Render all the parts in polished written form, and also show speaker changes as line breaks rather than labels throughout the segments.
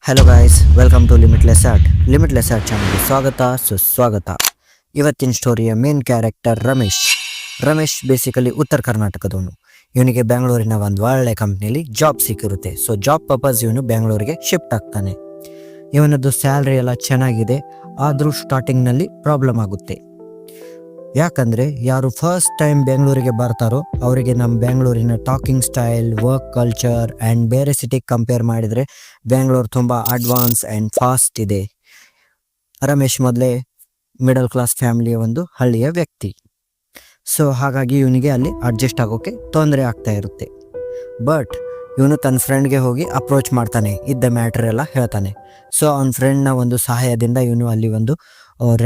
Hello guys, welcome to limitless art. Limitless art ಚಾನಲ್ಗೆ ಸ್ವಾಗತ ಸುಸ್ವಾಗತ. ಇವತ್ತಿನ ಸ್ಟೋರಿಯ ಮೇನ್ ಕ್ಯಾರೆಕ್ಟರ್ ರಮೇಶ್ ಬೇಸಿಕಲಿ ಉತ್ತರ ಕರ್ನಾಟಕದವನು. ಇವನಿಗೆ ಬೆಂಗಳೂರಿನ ಒಂದು ಒಳ್ಳೆ ಕಂಪ್ನಿಯಲ್ಲಿ ಜಾಬ್ ಸಿಕ್ಕಿರುತ್ತೆ. ಸೊ ಜಾಬ್ ಪರ್ಪಸ್ ಇವನು ಬೆಂಗಳೂರಿಗೆ ಶಿಫ್ಟ್ ಆಗ್ತಾನೆ. ಇವನದ್ದು ಸ್ಯಾಲ್ರಿ ಎಲ್ಲ ಚೆನ್ನಾಗಿದೆ, ಆದರೂ ಸ್ಟಾರ್ಟಿಂಗ್ನಲ್ಲಿ ಪ್ರಾಬ್ಲಮ್ ಆಗುತ್ತೆ. ಯಾಕಂದರೆ ಯಾರು ಫಸ್ಟ್ ಟೈಮ್ ಬೆಂಗಳೂರಿಗೆ ಬರ್ತಾರೋ ಅವರಿಗೆ ನಮ್ಮ ಬೆಂಗಳೂರಿನ talking style, work culture and ಬೇರೆ ಸಿಟಿಗೆ ಕಂಪೇರ್ ಮಾಡಿದರೆ ಬೆಂಗಳೂರು ತುಂಬ ಅಡ್ವಾನ್ಸ್ ಆ್ಯಂಡ್ ಫಾಸ್ಟ್ ಇದೆ. ರಮೇಶ್ ಮೊದಲೇ ಮಿಡಲ್ ಕ್ಲಾಸ್ ಫ್ಯಾಮಿಲಿಯ ಒಂದು ಹಳ್ಳಿಯ ವ್ಯಕ್ತಿ. ಸೊ ಹಾಗಾಗಿ ಇವನಿಗೆ ಅಲ್ಲಿ ಅಡ್ಜಸ್ಟ್ ಆಗೋಕ್ಕೆ ತೊಂದರೆ ಆಗ್ತಾ ಇರುತ್ತೆ. ಬಟ್ ಇವನು ತನ್ನ ಫ್ರೆಂಡ್ಗೆ ಹೋಗಿ ಅಪ್ರೋಚ್ ಮಾಡ್ತಾನೆ, ಇದ್ದ ಮ್ಯಾಟ್ರ್ ಎಲ್ಲ ಹೇಳ್ತಾನೆ. ಸೊ ಅವನ ಫ್ರೆಂಡ್ನ ಒಂದು ಸಹಾಯದಿಂದ ಇವನು ಅಲ್ಲಿ ಒಂದು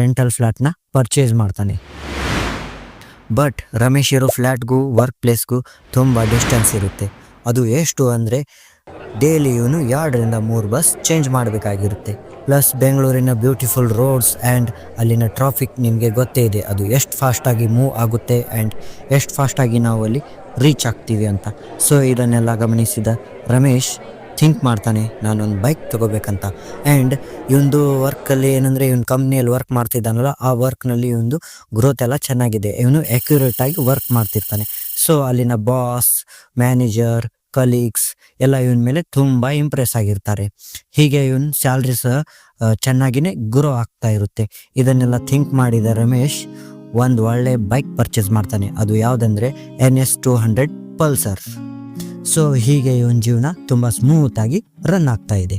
ರೆಂಟಲ್ ಫ್ಲ್ಯಾಟ್ನ ಪರ್ಚೇಸ್ ಮಾಡ್ತಾನೆ. ಬಟ್ ರಮೇಶ್ ಇರೋ ಫ್ಲ್ಯಾಟ್ಗೂ ವರ್ಕ್ ಪ್ಲೇಸ್ಗೂ ತುಂಬ ಡಿಸ್ಟೆನ್ಸ್ ಇರುತ್ತೆ. ಅದು ಎಷ್ಟು ಅಂದರೆ ಡೈಲಿ ಇವನು 2-3 ಬಸ್ ಚೇಂಜ್ ಮಾಡಬೇಕಾಗಿರುತ್ತೆ. ಪ್ಲಸ್ ಬೆಂಗಳೂರಿನ ಬ್ಯೂಟಿಫುಲ್ ರೋಡ್ಸ್ ಆ್ಯಂಡ್ ಅಲ್ಲಿನ ಟ್ರಾಫಿಕ್ ನಿಮಗೆ ಗೊತ್ತೇ ಇದೆ, ಅದು ಎಷ್ಟು ಫಾಸ್ಟಾಗಿ ಮೂವ್ ಆಗುತ್ತೆ ಆ್ಯಂಡ್ ಎಷ್ಟು ಫಾಸ್ಟಾಗಿ ನಾವು ಅಲ್ಲಿ ರೀಚ್ ಆಗ್ತೀವಿ ಅಂತ. ಸೊ ಇದನ್ನೆಲ್ಲ ಗಮನಿಸಿದ ರಮೇಶ್ ಥಿಂಕ್ ಮಾಡ್ತಾನೆ, ನಾನೊಂದು ಬೈಕ್ ತೊಗೋಬೇಕಂತ. ಆ್ಯಂಡ್ ಇವೊಂದು ವರ್ಕಲ್ಲಿ ಏನಂದರೆ ಇವನು ಕಂಪ್ನಿಯಲ್ಲಿ ವರ್ಕ್ ಮಾಡ್ತಿದ್ದಾನಲ್ಲ, ಆ ವರ್ಕ್ನಲ್ಲಿ ಇವೊಂದು ಗ್ರೋತ್ ಎಲ್ಲ ಚೆನ್ನಾಗಿದೆ. ಇವನು ಆ್ಯಕ್ಯುರೇಟಾಗಿ ವರ್ಕ್ ಮಾಡ್ತಿರ್ತಾನೆ. ಸೊ ಅಲ್ಲಿನ ಬಾಸ್, ಮ್ಯಾನೇಜರ್, ಕಲೀಗ್ಸ್ ಎಲ್ಲ ಇವನ ಮೇಲೆ ತುಂಬ ಇಂಪ್ರೆಸ್ ಆಗಿರ್ತಾರೆ. ಹೀಗೆ ಇವನ್ ಸ್ಯಾಲ್ರಿ ಸಹ ಚೆನ್ನಾಗಿಯೇ ಗ್ರೋ ಆಗ್ತಾ ಇರುತ್ತೆ. ಇದನ್ನೆಲ್ಲ ಥಿಂಕ್ ಮಾಡಿದ ರಮೇಶ್ ಒಂದು ಒಳ್ಳೆ ಬೈಕ್ ಪರ್ಚೇಸ್ ಮಾಡ್ತಾನೆ. ಅದು ಯಾವುದಂದರೆ NS 200 ಪಲ್ಸರ್. ಸೊ ಹೀಗೆ ಇವನ ಜೀವನ ತುಂಬ ಸ್ಮೂತಾಗಿ ರನ್ ಆಗ್ತಾ ಇದೆ.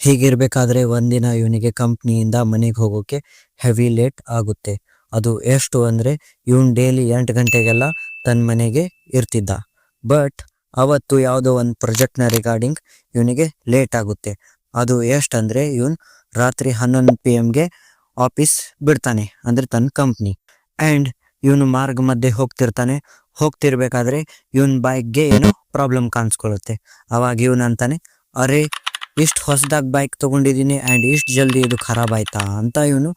ಹೀಗಿರಬೇಕಾದ್ರೆ ಒಂದಿನ ಇವನಿಗೆ ಕಂಪ್ನಿಯಿಂದ ಮನೆಗೆ ಹೋಗೋಕ್ಕೆ ಹೆವಿ ಲೇಟ್ ಆಗುತ್ತೆ. ಅದು ಎಷ್ಟು ಅಂದರೆ ಇವನು ಡೈಲಿ 8 ಗಂಟೆಗೆಲ್ಲ ತನ್ನ ಮನೆಗೆ ಇರ್ತಿದ್ದ. ಬಟ್ ಅವತ್ತು ಯಾವುದೋ ಒಂದು ಪ್ರಾಜೆಕ್ಟ್ನ ರಿಗಾರ್ಡಿಂಗ್ ಇವನಿಗೆ ಲೇಟ್ ಆಗುತ್ತೆ. ಅದು ಎಷ್ಟಂದರೆ ಇವನು ರಾತ್ರಿ 11 PM ಆಫೀಸ್ ಬಿಡ್ತಾನೆ, ಅಂದರೆ ತನ್ನ ಕಂಪ್ನಿ. ಆ್ಯಂಡ್ ಇವನು ಮಾರ್ಗ ಮಧ್ಯೆ ಹೋಗ್ತಿರ್ಬೇಕಾದ್ರೆ ಇವನ್ ಬೈಕ್ಗೆ ಏನೋ ಪ್ರಾಬ್ಲಮ್ ಕಾಣಿಸ್ಕೊಳ್ಳುತ್ತೆ. ಅವಾಗ ಇವನು ಅಂತಾನೆ, ಅರೆ ಇಷ್ಟು ಹೊಸದಾಗಿ ಬೈಕ್ ತೊಗೊಂಡಿದ್ದೀನಿ ಆ್ಯಂಡ್ ಇಷ್ಟು ಜಲ್ದಿ ಇದು ಖರಾಬ್ ಆಯ್ತಾ ಅಂತ ಇವನು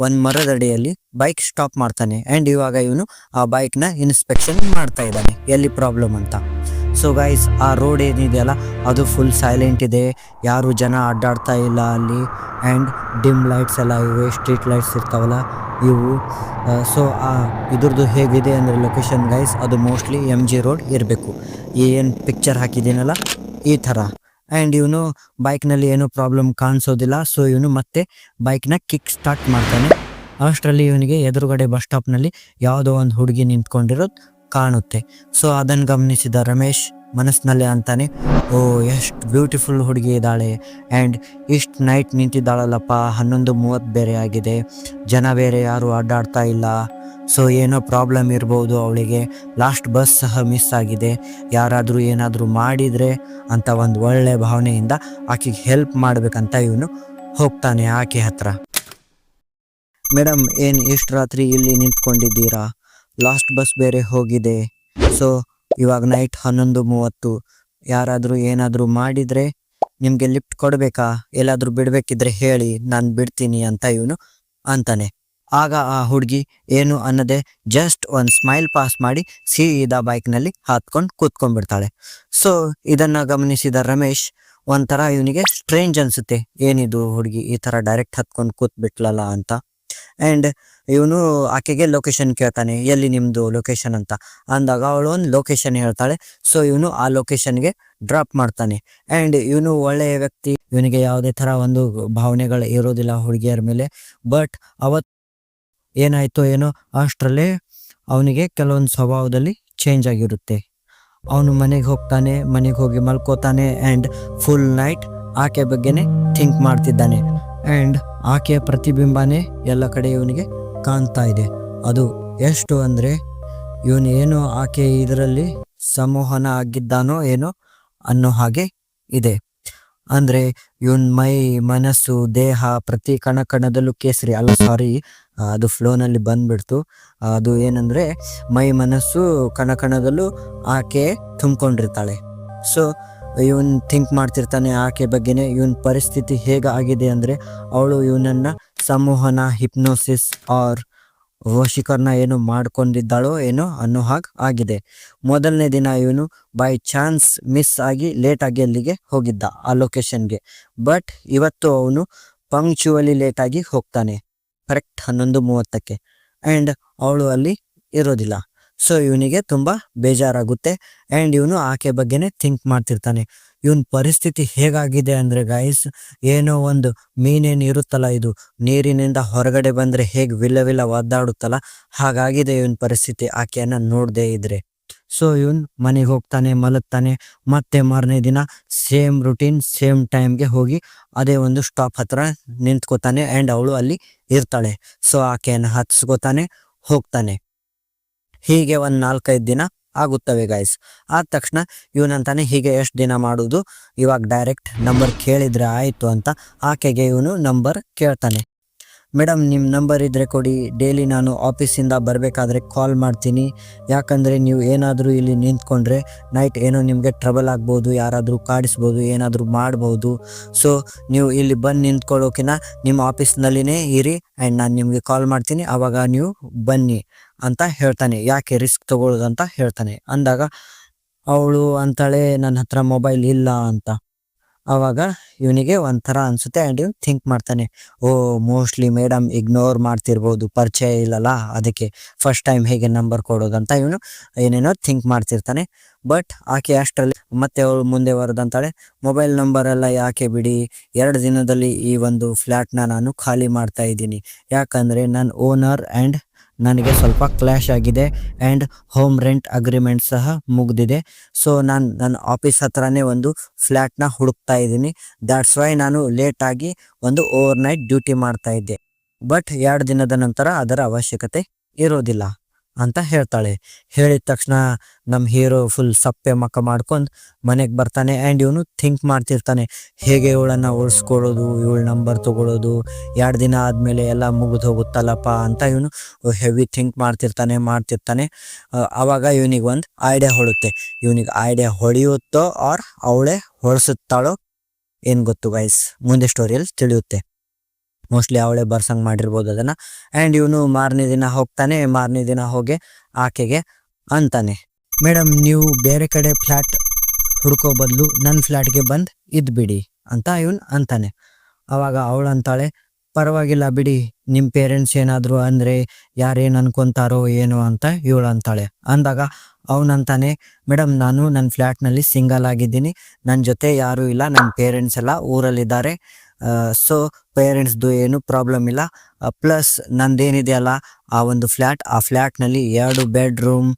ಒಂದು ಮರದಡಿಯಲ್ಲಿ ಬೈಕ್ ಸ್ಟಾಪ್ ಮಾಡ್ತಾನೆ. ಆ್ಯಂಡ್ ಇವಾಗ ಇವನು ಆ ಬೈಕ್ನ ಇನ್ಸ್ಪೆಕ್ಷನ್ ಮಾಡ್ತಾ ಇದ್ದಾನೆ, ಎಲ್ಲಿ ಪ್ರಾಬ್ಲಮ್ ಅಂತ. ಸೊ ಗೈಸ್, ಆ ರೋಡ್ ಏನಿದೆಯಲ್ಲ ಅದು ಫುಲ್ ಸೈಲೆಂಟ್ ಇದೆ, ಯಾರು ಜನ ಅಡ್ಡಾಡ್ತಾ ಇಲ್ಲ ಅಲ್ಲಿ. ಆ್ಯಂಡ್ ಡಿಮ್ ಲೈಟ್ಸ್ ಎಲ್ಲ ಇವೆ, ಸ್ಟ್ರೀಟ್ ಲೈಟ್ಸ್ ಇರ್ತಾವಲ್ಲ ಇವು. ಸೊ ಇದ್ರದ್ದು ಹೇಗಿದೆ ಅಂದರೆ ಲೊಕೇಶನ್ ಗೈಸ್, ಅದು ಮೋಸ್ಟ್ಲಿ MG ರೋಡ್ ಇರಬೇಕು. ಏನು ಪಿಕ್ಚರ್ ಹಾಕಿದ್ದೀನಲ್ಲ ಈ ಥರ. ಆ್ಯಂಡ್ ಇವನು ಬೈಕ್ನಲ್ಲಿ ಏನೂ ಪ್ರಾಬ್ಲಮ್ ಕಾಣಿಸೋದಿಲ್ಲ. ಸೊ ಇವನು ಮತ್ತೆ ಬೈಕ್ನ ಕಿಕ್ ಸ್ಟಾರ್ಟ್ ಮಾಡ್ತಾನೆ. ಅಷ್ಟರಲ್ಲಿ ಇವನಿಗೆ ಎದುರುಗಡೆ ಬಸ್ ಸ್ಟಾಪ್ನಲ್ಲಿ ಯಾವುದೋ ಒಂದು ಹುಡುಗಿ ನಿಂತ್ಕೊಂಡಿರೋದು ಕಾಣುತ್ತೆ. ಸೊ ಅದನ್ನು ಗಮನಿಸಿದ ರಮೇಶ್ ಮನಸ್ಸಿನಲ್ಲೇ ಅಂತಾನೆ, ಓ ಎಷ್ಟು ಬ್ಯೂಟಿಫುಲ್ ಹುಡುಗಿ ಇದ್ದಾಳೆ ಆ್ಯಂಡ್ ಇಷ್ಟು ನೈಟ್ ನಿಂತಿದ್ದಾಳಲ್ಲಪ್ಪ, 11:30 ಬೇರೆ ಆಗಿದೆ, ಜನ ಬೇರೆ ಯಾರು ಅಡ್ಡಾಡ್ತಾ ಇಲ್ಲ. ಸೊ ಏನೋ ಪ್ರಾಬ್ಲಮ್ ಇರ್ಬೋದು ಅವಳಿಗೆ, ಲಾಸ್ಟ್ ಬಸ್ ಸಹ ಮಿಸ್ ಆಗಿದೆ, ಯಾರಾದರೂ ಏನಾದರೂ ಮಾಡಿದರೆ ಅಂತ ಒಂದು ಒಳ್ಳೆ ಭಾವನೆಯಿಂದ ಆಕೆಗೆ ಹೆಲ್ಪ್ ಮಾಡಬೇಕಂತ ಇವನು ಹೋಗ್ತಾನೆ ಆಕೆ ಹತ್ರ. ಮೇಡಮ್, ಏನು ಇಷ್ಟು ರಾತ್ರಿ ಇಲ್ಲಿ ನಿಂತ್ಕೊಂಡಿದ್ದೀರಾ? ಲಾಸ್ಟ್ ಬಸ್ ಬೇರೆ ಹೋಗಿದೆ. ಸೊ ಇವಾಗ ನೈಟ್ 11:30, ಯಾರಾದರೂ ಏನಾದರೂ ಮಾಡಿದರೆ ನಿಮಗೆ ಲಿಫ್ಟ್ ಕೊಡಬೇಕಾ? ಎಲ್ಲಾದರೂ ಬಿಡಬೇಕಿದ್ರೆ ಹೇಳಿ, ನಾನು ಬಿಡ್ತೀನಿ ಅಂತ ಇವನು ಅಂತಾನೆ. ಆಗ ಆ ಹುಡುಗಿ ಏನು ಅನ್ನದೆ ಜಸ್ಟ್ ಒಂದು ಸ್ಮೈಲ್ ಪಾಸ್ ಮಾಡಿ ಸೀದಾ ಬೈಕ್ನಲ್ಲಿ ಹತ್ಕೊಂಡು ಕೂತ್ಕೊಂಡ್ಬಿಡ್ತಾಳೆ. ಸೊ ಇದನ್ನು ಗಮನಿಸಿದ ರಮೇಶ್ ಒಂಥರ ಇವನಿಗೆ ಸ್ಟ್ರೇಂಜ್ ಅನಿಸುತ್ತೆ, ಏನಿದು ಹುಡುಗಿ ಈ ಥರ ಡೈರೆಕ್ಟ್ ಹತ್ಕೊಂಡು ಕೂತ್ಬಿಟ್ಲಲ್ಲ ಅಂತ. ಆ್ಯಂಡ್ ಇವನು ಆಕೆಗೆ ಲೊಕೇಶನ್ ಕೇಳ್ತಾನೆ, ಎಲ್ಲಿ ನಿಮ್ಮದು ಲೊಕೇಶನ್ ಅಂತ ಅಂದಾಗ ಅವಳು ಒಂದು ಲೊಕೇಶನ್ ಹೇಳ್ತಾಳೆ. ಸೊ ಇವನು ಆ ಲೊಕೇಶನ್ಗೆ ಡ್ರಾಪ್ ಮಾಡ್ತಾನೆ. ಆ್ಯಂಡ್ ಇವನು ಒಳ್ಳೆಯ ವ್ಯಕ್ತಿ, ಇವನಿಗೆ ಯಾವುದೇ ಥರ ಒಂದು ಭಾವನೆಗಳು ಇರೋದಿಲ್ಲ ಹುಡುಗಿಯರ ಮೇಲೆ. ಬಟ್ ಅವತ್ತು ಏನಾಯಿತೋ ಏನೋ ಅಷ್ಟರಲ್ಲೇ ಅವನಿಗೆ ಕೆಲವೊಂದು ಸ್ವಭಾವದಲ್ಲಿ ಚೇಂಜ್ ಆಗಿರುತ್ತೆ. ಅವನು ಮನೆಗೆ ಹೋಗಿ ಮಲ್ಕೋತಾನೆ ಆ್ಯಂಡ್ ಫುಲ್ ನೈಟ್ ಆಕೆ ಬಗ್ಗೆನೇ ಥಿಂಕ್ ಮಾಡ್ತಿದ್ದಾನೆ. ಆ್ಯಂಡ್ ಆಕೆಯ ಪ್ರತಿಬಿಂಬನೇ ಎಲ್ಲ ಕಡೆ ಇವನಿಗೆ ಕಾಣ್ತಾ ಇದೆ. ಅದು ಎಷ್ಟು ಅಂದರೆ ಇವನು ಏನೋ ಆಕೆ ಇದರಲ್ಲಿ ಸಂಮೋಹನ ಆಗಿದ್ದಾನೋ ಏನೋ ಅನ್ನೋ ಹಾಗೆ ಇದೆ. ಅಂದರೆ ಇವನ್ ಮೈ, ಮನಸ್ಸು, ದೇಹ ಪ್ರತಿ ಕಣದಲ್ಲೂ ಕೇಸರಿ, ಅದು ಫ್ಲೋನಲ್ಲಿ ಬಂದ್ಬಿಡ್ತು. ಅದು ಏನಂದರೆ ಮೈ, ಮನಸ್ಸು, ಕಣದಲ್ಲೂ ಆಕೆ ತುಂಬಿಕೊಂಡಿರ್ತಾಳೆ. ಸೊ ಇವನ್ ಥಿಂಕ್ ಮಾಡ್ತಿರ್ತಾನೆ ಆಕೆ ಬಗ್ಗೆನೇ. ಇವನ್ ಪರಿಸ್ಥಿತಿ ಹೇಗೆ ಆಗಿದೆ ಅಂದರೆ ಅವಳು ಇವನನ್ನು ಸಂಮೋಹನ, ಹಿಪ್ನೋಸಿಸ್ ಆರ್ ವಶೀಕರಣ ಏನು ಮಾಡ್ಕೊಂಡಿದ್ದಾಳೋ ಏನೋ ಅನ್ನೋ ಹಾಗೆ ಆಗಿದೆ. ಮೊದಲನೇ ದಿನ ಇವನು ಬೈ ಚಾನ್ಸ್ ಮಿಸ್ ಆಗಿ ಲೇಟ್ ಆಗಿ ಅಲ್ಲಿಗೆ ಹೋಗಿದ್ದ ಆ ಲೊಕೇಶನ್ಗೆ. ಬಟ್ ಇವತ್ತು ಅವನು ಪಂಕ್ಚುವಲಿ ಲೇಟ್ ಆಗಿ ಹೋಗ್ತಾನೆ, ಕರೆಕ್ಟ್ 11:30ಕ್ಕೆ. ಆ್ಯಂಡ್ ಅವಳು ಅಲ್ಲಿ ಇರೋದಿಲ್ಲ. ಸೊ ಇವನಿಗೆ ತುಂಬ ಬೇಜಾರಾಗುತ್ತೆ. ಆ್ಯಂಡ್ ಇವನು ಆಕೆ ಬಗ್ಗೆನೇ ಥಿಂಕ್ ಮಾಡ್ತಿರ್ತಾನೆ. ಇವನ್ ಪರಿಸ್ಥಿತಿ ಹೇಗಾಗಿದೆ ಅಂದರೆ ಗೈಸ್, ಏನೋ ಒಂದು ಮೀನೇನು ಇರುತ್ತಲ್ಲ, ಇದು ನೀರಿನಿಂದ ಹೊರಗಡೆ ಬಂದರೆ ಹೇಗೆ ವಿಲ್ಲ ಒದ್ದಾಡುತ್ತಲ್ಲ, ಹಾಗಾಗಿದೆ ಇವನ್ ಪರಿಸ್ಥಿತಿ ಆಕೆಯನ್ನು ನೋಡದೇ ಇದ್ರೆ. ಸೊ ಇವನ್ ಮನೆಗೆ ಹೋಗ್ತಾನೆ, ಮಲಗ್ತಾನೆ. ಮತ್ತೆ ಮಾರನೇ ದಿನ ಸೇಮ್ ರುಟೀನ್, ಸೇಮ್ ಟೈಮ್ಗೆ ಹೋಗಿ ಅದೇ ಒಂದು ಸ್ಟಾಪ್ ಹತ್ರ ನಿಂತ್ಕೋತಾನೆ. ಆ್ಯಂಡ್ ಅವಳು ಅಲ್ಲಿ ಇರ್ತಾಳೆ. ಸೊ ಆಕೆಯನ್ನು ಹತ್ಸ್ಕೋತಾನೆ, ಹೋಗ್ತಾನೆ. ಹೀಗೆ ಒಂದು 4-5 ದಿನ ಆಗುತ್ತವೆ ಗೈಸ್. ಆದ ತಕ್ಷಣ ಇವನಂತಾನೆ, ಹೀಗೆ ಎಷ್ಟು ದಿನ ಮಾಡೋದು, ಇವಾಗ ಡೈರೆಕ್ಟ್ ನಂಬರ್ ಕೇಳಿದರೆ ಆಯಿತು ಅಂತ ಆಕೆಗೆ ಇವನು ನಂಬರ್ ಕೇಳ್ತಾನೆ. ಮೇಡಮ್ ನಿಮ್ಮ ನಂಬರ್ ಇದ್ದರೆ ಕೊಡಿ, ಡೈಲಿ ನಾನು ಆಫೀಸಿಂದ ಬರಬೇಕಾದ್ರೆ ಕಾಲ್ ಮಾಡ್ತೀನಿ. ಯಾಕಂದರೆ ನೀವು ಏನಾದರೂ ಇಲ್ಲಿ ನಿಂತ್ಕೊಂಡ್ರೆ ನೈಟ್ ಏನೋ ನಿಮಗೆ ಟ್ರಬಲ್ ಆಗ್ಬೋದು, ಯಾರಾದರೂ ಕಾಡಿಸ್ಬೋದು, ಏನಾದರೂ ಮಾಡ್ಬೋದು. ಸೊ ನೀವು ಇಲ್ಲಿ ಬಂದು ನಿಂತ್ಕೊಳ್ಳೋಕಿನ ನಿಮ್ಮ ಆಫೀಸ್ನಲ್ಲಿನೇ ಇರಿ, ಆ್ಯಂಡ್ ನಾನು ನಿಮಗೆ ಕಾಲ್ ಮಾಡ್ತೀನಿ, ಆವಾಗ ನೀವು ಬನ್ನಿ ಅಂತ ಹೇಳ್ತಾನೆ. ಯಾಕೆ ರಿಸ್ಕ್ ತೊಗೊಳ್ಳೋದಂತ ಹೇಳ್ತಾನೆ. ಅಂದಾಗ ಅವಳು ಅಂತಾಳೆ, ನನ್ನ ಹತ್ರ ಮೊಬೈಲ್ ಇಲ್ಲ ಅಂತ. ಆವಾಗ ಇವನಿಗೆ ಒಂಥರ ಅನಿಸುತ್ತೆ. ಆ್ಯಂಡ್ ಇವನು ಥಿಂಕ್ ಮಾಡ್ತಾನೆ, ಓ ಮೋಸ್ಟ್ಲಿ ಮೇಡಮ್ ಇಗ್ನೋರ್ ಮಾಡ್ತಿರ್ಬೋದು, ಪರಿಚಯ ಇಲ್ಲಲ್ಲ ಅದಕ್ಕೆ ಫಸ್ಟ್ ಟೈಮ್ ಹೇಗೆ ನಂಬರ್ ಕೊಡೋದಂತ ಇವನು ಏನೇನೋ ಥಿಂಕ್ ಮಾಡ್ತಿರ್ತಾನೆ. ಬಟ್ ಆಕೆ ಅಷ್ಟರಲ್ಲಿ ಮತ್ತೆ ಅವಳು ಮುಂದೆ ಬರೋದಂತಾಳೆ, ಮೊಬೈಲ್ ನಂಬರೆಲ್ಲ ಯಾಕೆ ಬಿಡಿ, 2 ದಿನದಲ್ಲಿ ಈ ಒಂದು ಫ್ಲ್ಯಾಟ್ನ ನಾನು ಖಾಲಿ ಮಾಡ್ತಾ ಇದ್ದೀನಿ. ಯಾಕಂದರೆ ನನ್ನ ಓನರ್ ಆ್ಯಂಡ್ ನನಗೆ ಸ್ವಲ್ಪ ಕ್ಲ್ಯಾಶ್ ಆಗಿದೆ. ಆ್ಯಂಡ್ ಹೋಮ್ ರೆಂಟ್ ಅಗ್ರಿಮೆಂಟ್ ಸಹ ಮುಗಿದಿದೆ. ಸೊ ನಾನು ನನ್ನ ಆಫೀಸ್ ಹತ್ರನೇ ಒಂದು ಫ್ಲ್ಯಾಟ್ನ ಹುಡುಕ್ತಾ ಇದ್ದೀನಿ. ದ್ಯಾಟ್ಸ್ ವೈ ನಾನು ಲೇಟಾಗಿ ಒಂದು ಓವರ್ ನೈಟ್ ಡ್ಯೂಟಿ ಮಾಡ್ತಾ ಇದ್ದೆ. ಬಟ್ 2 ದಿನದ ನಂತರ ಅದರ ಅವಶ್ಯಕತೆ ಇರೋದಿಲ್ಲ ಅಂತ ಹೇಳ್ತಾಳೆ. ಹೇಳಿದ ತಕ್ಷಣ ನಮ್ಮ ಹೀರೋ ಫುಲ್ ಸಪ್ಪೆ ಮಕ್ಕ ಮಾಡ್ಕೊಂಡು ಮನೆಗೆ ಬರ್ತಾನೆ. ಆ್ಯಂಡ್ ಇವನು ಥಿಂಕ್ ಮಾಡ್ತಿರ್ತಾನೆ, ಹೇಗೆ ಇವಳನ್ನು ಉಳಿಸ್ಕೊಳ್ಳೋದು, ಇವಳ ನಂಬರ್ ತೊಗೊಳ್ಳೋದು, 2 ದಿನ ಆದಮೇಲೆ ಎಲ್ಲ ಮುಗಿದು ಹೋಗುತ್ತಲ್ಲಪ್ಪ ಅಂತ ಇವನು ಹೆವಿ ಥಿಂಕ್ ಮಾಡ್ತಿರ್ತಾನೆ. ಆವಾಗ ಇವನಿಗೆ ಒಂದು ಐಡಿಯಾ ಹೊಳುತ್ತೆ. ಇವನಿಗೆ ಐಡಿಯಾ ಹೊಳೆಯುತ್ತೋ ಆರ್ ಅವಳೇ ಹೊಳಿಸುತ್ತಾಳೋ ಏನು ಗೊತ್ತು ಗೈಸ್, ಮುಂದೆ ಸ್ಟೋರಿಯಲ್ಲಿ ತಿಳಿಯುತ್ತೆ. ಮೋಸ್ಟ್ಲಿ ಅವಳೇ ಬರ್ಸಂಗೆ ಮಾಡಿರ್ಬೋದು ಅದನ್ನು. ಆ್ಯಂಡ್ ಇವನು ಮಾರನೇ ದಿನ ಹೋಗ್ತಾನೆ. ಮಾರನೇ ದಿನ ಹೋಗಿ ಆಕೆಗೆ ಅಂತಾನೆ, ಮೇಡಮ್ ನೀವು ಬೇರೆ ಕಡೆ ಫ್ಲ್ಯಾಟ್ ಹುಡ್ಕೋ ಬದಲು ನನ್ನ ಫ್ಲ್ಯಾಟ್ಗೆ ಬಂದು ಇದ್ಬಿಡಿ ಅಂತ ಇವನು ಅಂತಾನೆ. ಆವಾಗ ಅವಳು ಅಂತಾಳೆ, ಪರವಾಗಿಲ್ಲ ಬಿಡಿ, ನಿಮ್ಮ ಪೇರೆಂಟ್ಸ್ ಏನಾದರೂ ಅಂದರೆ ಯಾರೇನು ಅನ್ಕೊತಾರೋ ಏನೋ ಅಂತ ಇವಳು ಅಂತಾಳೆ. ಅಂದಾಗ ಅವನಂತಾನೆ, ಮೇಡಮ್ ನಾನು ನನ್ನ ಫ್ಲ್ಯಾಟ್ನಲ್ಲಿ ಸಿಂಗಲ್ ಆಗಿದ್ದೀನಿ, ನನ್ನ ಜೊತೆ ಯಾರೂ ಇಲ್ಲ, ನನ್ನ ಪೇರೆಂಟ್ಸ್ ಎಲ್ಲ ಊರಲ್ಲಿದ್ದಾರೆ. ಸೊ ಪೇರೆಂಟ್ಸ್ದು ಏನು ಪ್ರಾಬ್ಲಮ್ ಇಲ್ಲ. ಪ್ಲಸ್ ನಂದೇನಿದೆ ಅಲ್ಲ ಆ ಒಂದು ಫ್ಲ್ಯಾಟ್, ಆ ಫ್ಲ್ಯಾಟ್ನಲ್ಲಿ 2 ಬೆಡ್ರೂಮ್,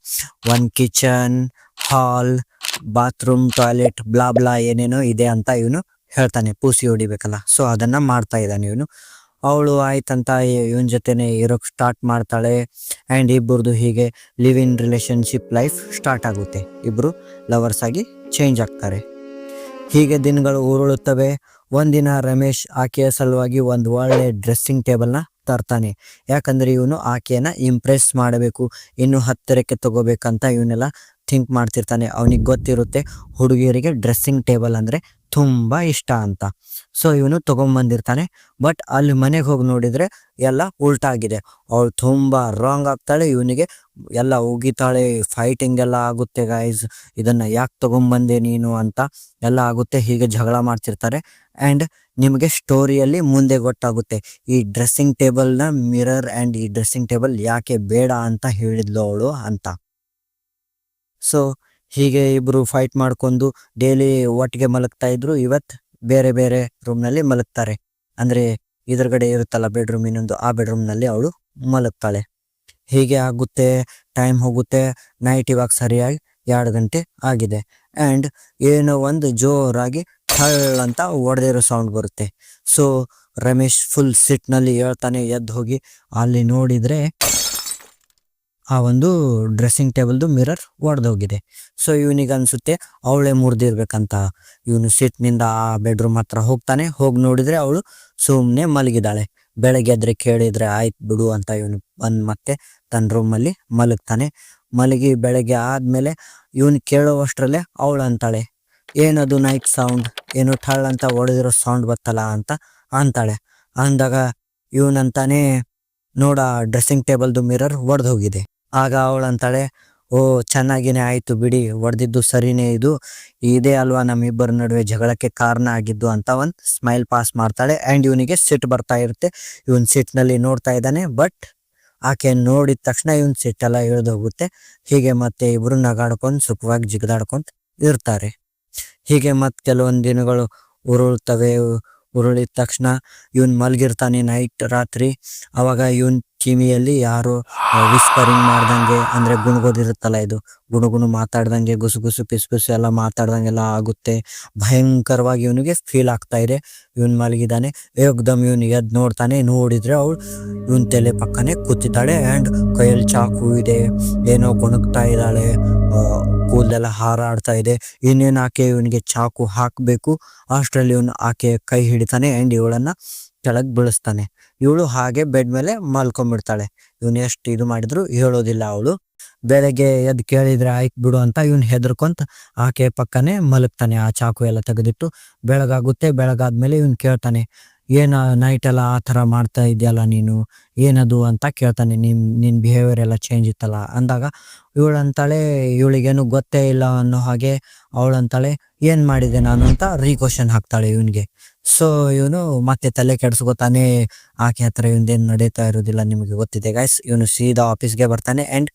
1 ಕಿಚನ್, ಹಾಲ್, ಬಾತ್ರೂಮ್, ಟಾಯ್ಲೆಟ್, ಬ್ಲಾ ಏನೇನೋ ಇದೆ ಅಂತ ಇವನು ಹೇಳ್ತಾನೆ. ಪೂಸಿ ಹೊಡಿಬೇಕಲ್ಲ, ಸೊ ಅದನ್ನು ಮಾಡ್ತಾ ಇದ್ದಾನೆ ಇವನು. ಅವಳು ಆಯ್ತಂತ ಇವನ ಜೊತೆನೆ ಇರೋಕ್ಕೆ ಸ್ಟಾರ್ಟ್ ಮಾಡ್ತಾಳೆ. ಆ್ಯಂಡ್ ಇಬ್ಬರದು ಹೀಗೆ live in relationship life start ಆಗುತ್ತೆ. ಇಬ್ಬರು ಲವರ್ಸ್ ಆಗಿ ಚೇಂಜ್ ಆಗ್ತಾರೆ. ಹೀಗೆ ದಿನಗಳು ಉರುಳುತ್ತವೆ. ಒಂದಿನ ರಮೇಶ್ ಆಕೆಯ ಸಲುವಾಗಿ ಒಂದು ಒಳ್ಳೆ ಡ್ರೆಸ್ಸಿಂಗ್ ಟೇಬಲ್ನ ತರ್ತಾನೆ. ಯಾಕಂದರೆ ಇವನು ಆಕೆಯನ್ನು ಇಂಪ್ರೆಸ್ ಮಾಡಬೇಕು, ಇನ್ನು ಹತ್ತಿರಕ್ಕೆ ತಗೋಬೇಕಂತ ಇವನ್ನೆಲ್ಲ ಥಿಂಕ್ ಮಾಡ್ತಿರ್ತಾನೆ. ಅವನಿಗೆ ಗೊತ್ತಿರುತ್ತೆ ಹುಡುಗಿಯರಿಗೆ ಡ್ರೆಸ್ಸಿಂಗ್ ಟೇಬಲ್ ಅಂದರೆ ತುಂಬ ಇಷ್ಟ ಅಂತ. ಸೊ ಇವನು ತೊಗೊಂಬಂದಿರ್ತಾನೆ. ಬಟ್ ಅಲ್ಲಿ ಮನೆಗೆ ಹೋಗಿ ನೋಡಿದರೆ ಎಲ್ಲ ಉಲ್ಟಾ ಆಗಿದೆ. ಅವಳು ತುಂಬ ರಾಂಗ್ ಆಗ್ತಾಳೆ, ಇವನಿಗೆ ಎಲ್ಲ ಉಗಿತಾಳೆ, ಫೈಟಿಂಗ್ ಎಲ್ಲ ಆಗುತ್ತೆ ಗೈಸ್. ಇದನ್ನು ಯಾಕೆ ತೊಗೊಂಬಂದೆ ನೀನು ಅಂತ ಎಲ್ಲ ಆಗುತ್ತೆ. ಹೀಗೆ ಜಗಳ ಮಾಡ್ತಿರ್ತಾರೆ. ಆ್ಯಂಡ್ ನಿಮಗೆ ಸ್ಟೋರಿಯಲ್ಲಿ ಮುಂದೆ ಗೊತ್ತಾಗುತ್ತೆ ಈ ಡ್ರೆಸ್ಸಿಂಗ್ ಟೇಬಲ್ನ ಮಿರರ್ ಆ್ಯಂಡ್ ಈ ಡ್ರೆಸ್ಸಿಂಗ್ ಟೇಬಲ್ ಯಾಕೆ ಬೇಡ ಅಂತ ಹೇಳಿದ್ಲು ಅವಳು ಅಂತ. ಸೊ ಹೀಗೆ ಇಬ್ಬರು ಫೈಟ್ ಮಾಡ್ಕೊಂಡು ಡೈಲಿ ಒಟ್ಟಿಗೆ ಮಲಗ್ತಾ ಇದ್ರು. ಇವತ್ತು ಬೇರೆ ಬೇರೆ ರೂಮ್ನಲ್ಲಿ ಮಲಗ್ತಾರೆ. ಅಂದರೆ ಎದುರುಗಡೆ ಇರುತ್ತಲ್ಲ ಬೆಡ್ರೂಮ್, ಇನ್ನೊಂದು ಆ ಬೆಡ್ರೂಮ್ನಲ್ಲಿ ಅವಳು ಮಲಗ್ತಾಳೆ. ಹೀಗೆ ಆಗುತ್ತೆ, ಟೈಮ್ ಹೋಗುತ್ತೆ. ನೈಟ್ ಇವಾಗ ಸರಿಯಾಗಿ 2 ಗಂಟೆ ಆಗಿದೆ. ಆ್ಯಂಡ್ ಏನೋ ಒಂದು ಜೋರಾಗಿ ಠಳ್ ಅಂತ ಒಡೆದಿರೋ ಸೌಂಡ್ ಬರುತ್ತೆ. ಸೊ ರಮೇಶ್ ಫುಲ್ ಸಿಟ್ನಲ್ಲಿ ಹೇಳ್ತಾನೆ. ಎದ್ದು ಹೋಗಿ ಅಲ್ಲಿ ನೋಡಿದರೆ ಆ ಒಂದು ಡ್ರೆಸ್ಸಿಂಗ್ ಟೇಬಲ್ದು ಮಿರರ್ ಒಡೆದೋಗಿದೆ. ಸೊ ಇವನಿಗೆ ಅನಿಸುತ್ತೆ ಅವಳೇ ಮುರಿದಿರ್ಬೇಕಂತ. ಇವನು ಸಿಟ್ನಿಂದ ಆ ಬೆಡ್ರೂಮ್ ಹತ್ರ ಹೋಗ್ತಾನೆ. ಹೋಗಿ ನೋಡಿದರೆ ಅವಳು ಸುಮ್ಮನೆ ಮಲಗಿದ್ದಾಳೆ. ಬೆಳಗ್ಗೆ ಎದ್ರೆ ಕೇಳಿದರೆ ಆಯ್ತು ಬಿಡು ಅಂತ ಇವನು ಬಂದು ಮತ್ತೆ ತನ್ನ ರೂಮಲ್ಲಿ ಮಲಗ್ತಾನೆ. ಮಲಗಿ ಬೆಳಗ್ಗೆ ಆದಮೇಲೆ ಇವನು ಕೇಳೋವಷ್ಟರಲ್ಲೇ ಅವಳು ಅಂತಾಳೆ, ಏನದು ನೈಟ್ ಸೌಂಡ್, ಏನು ಠಳ್ ಅಂತ ಹೊಡೆದಿರೋ ಸೌಂಡ್ ಬತ್ತಲ್ಲ ಅಂತ ಅಂತಾಳೆ. ಅಂದಾಗ ಇವನಂತಾನೆ, ನೋಡ ಡ್ರೆಸ್ಸಿಂಗ್ ಟೇಬಲ್ದು ಮಿರರ್ ಒಡೆದು ಹೋಗಿದೆ. ಆಗ ಅವಳಂತಾಳೆ, ಓ ಚೆನ್ನಾಗಿನೇ ಆಯ್ತು ಬಿಡಿ, ಹೊಡೆದಿದ್ದು ಸರಿನೇ, ಇದೇ ಅಲ್ವಾ ನಮ್ಮಿಬ್ಬರ ನಡುವೆ ಜಗಳಕ್ಕೆ ಕಾರಣ ಆಗಿದ್ದು ಅಂತ ಒಂದು ಸ್ಮೈಲ್ ಪಾಸ್ ಮಾಡ್ತಾಳೆ. ಆ್ಯಂಡ್ ಇವನಿಗೆ ಸಿಟ್ಟು ಬರ್ತಾ ಇರುತ್ತೆ. ಇವನ್ ಸಿಟ್ಟಿನಲ್ಲಿ ನೋಡ್ತಾ ಇದ್ದಾನೆ. ಬಟ್ ಆಕೆ ನೋಡಿದ ತಕ್ಷಣ ಇವನ್ ಸಿಟ್ಟೆಲ್ಲ ಇಳಿದೋಗುತ್ತೆ. ಹೀಗೆ ಮತ್ತೆ ಇಬ್ರು ನಗಾಡ್ಕೊಂಡು ಸುಖವಾಗಿ ಜಿಗದಾಡ್ಕೊಂತ ಇರ್ತಾರೆ. ಹೀಗೆ ಮತ್ತೆ ಕೆಲವೊಂದು ದಿನಗಳು ಉರುಳ್ತವೆ. ಉರುಳಿದ ತಕ್ಷಣ ಇವನ್ ಮಲಗಿರ್ತಾನೆ ರಾತ್ರಿ. ಅವಾಗ ಇವನ್ ಕಿವಿಯಲ್ಲಿ ಯಾರೋ ವಿಸ್ಪರಿಂಗ್ ಮಾಡ್ದಂಗೆ, ಅಂದ್ರೆ ಗುಣಗೋದಿರುತ್ತಲ್ಲ, ಇದು ಗುಣಗುಣು ಮಾತಾಡ್ದಂಗೆ, ಗುಸು ಪಿಸು ಎಲ್ಲ ಮಾತಾಡ್ದಂಗೆಲ್ಲ ಆಗುತ್ತೆ. ಭಯಂಕರವಾಗಿ ಇವನಿಗೆ ಫೀಲ್ ಆಗ್ತಾ ಇದೆ. ಇವನ್ ಮಲಗಿದಾನೆ. ಏಕ್ದಮ್ ಇವನ್ ಎದ್ದು ನೋಡ್ತಾನೆ. ನೋಡಿದ್ರೆ ಅವಳು ಇವನ್ ತಲೆ ಪಕ್ಕನೆ ಕೂತಿದ್ದಾಳೆ. ಆ್ಯಂಡ್ ಕೈಯಲ್ಲಿ ಚಾಕು ಇದೆ, ಏನೋ ಗುಣಗ್ತಾ ಇದ್ದಾಳೆ, ಕೂದಲೆಲ್ಲ ಹಾರಾಡ್ತಾ ಇದೆ. ಇನ್ನೇನು ಆಕೆ ಇವನಿಗೆ ಚಾಕು ಹಾಕಬೇಕು ಅಷ್ಟರಲ್ಲಿ ಇವನು ಆಕೆ ಕೈ ಹಿಡಿತಾನೆ. ಆ್ಯಂಡ್ ಇವಳನ್ನ ಕೆಳಗೆ ಬೀಳಿಸ್ತಾನೆ. ಇವಳು ಹಾಗೆ ಬೆಡ್ ಮೇಲೆ ಮಲ್ಕೊಂಡ್ಬಿಡ್ತಾಳೆ. ಇವನು ಎಷ್ಟು ಇದು ಮಾಡಿದ್ರು ಹೇಳೋದಿಲ್ಲ ಅವಳು. ಬೆಳಗ್ಗೆ ಎದ್ದು ಕೇಳಿದ್ರೆ ಆಯ್ತು ಬಿಡು ಅಂತ ಇವನು ಹೆದರ್ಕೊಂತ ಆಕೆ ಪಕ್ಕನೆ ಮಲಗ್ತಾನೆ, ಆ ಚಾಕು ಎಲ್ಲ ತೆಗೆದಿಟ್ಟು. ಬೆಳಗಾಗುತ್ತೆ. ಬೆಳಗಾದ್ಮೇಲೆ ಇವನು ಕೇಳ್ತಾನೆ, ಏನ ನೈಟ್ ಎಲ್ಲ ಆ ಥರ ಮಾಡ್ತಾ ಇದೆಯಲ್ಲ ನೀನು, ಏನದು ಅಂತ ಕೇಳ್ತಾನೆ. ನಿನ್ನ ಬಿಹೇವಿಯರ್ ಎಲ್ಲ ಚೇಂಜ್ ಇತ್ತಲ್ಲ ಅಂದಾಗ ಇವಳಂತಾಳೆ, ಇವಳಿಗೇನು ಗೊತ್ತೇ ಇಲ್ಲ ಅನ್ನೋ ಹಾಗೆ ಅವಳಂತಾಳೆ, ಏನು ಮಾಡಿದೆ ನಾನು ಅಂತ ಕ್ವಶನ್ ಹಾಕ್ತಾಳೆ ಇವನಿಗೆ. ಸೊ ಇವನು ಮತ್ತೆ ತಲೆ ಕೆಡಿಸ್ಕೊತಾನೆ. ಆಕೆ ಹತ್ರ ಇವನ್ದೇನು ನಡೀತಾ ಇರೋದಿಲ್ಲ, ನಿಮಗೆ ಗೊತ್ತಿದೆ ಗೈಸ್. ಇವನು ಸೀದಾ ಆಫೀಸ್ಗೆ ಬರ್ತಾನೆ. ಆ್ಯಂಡ್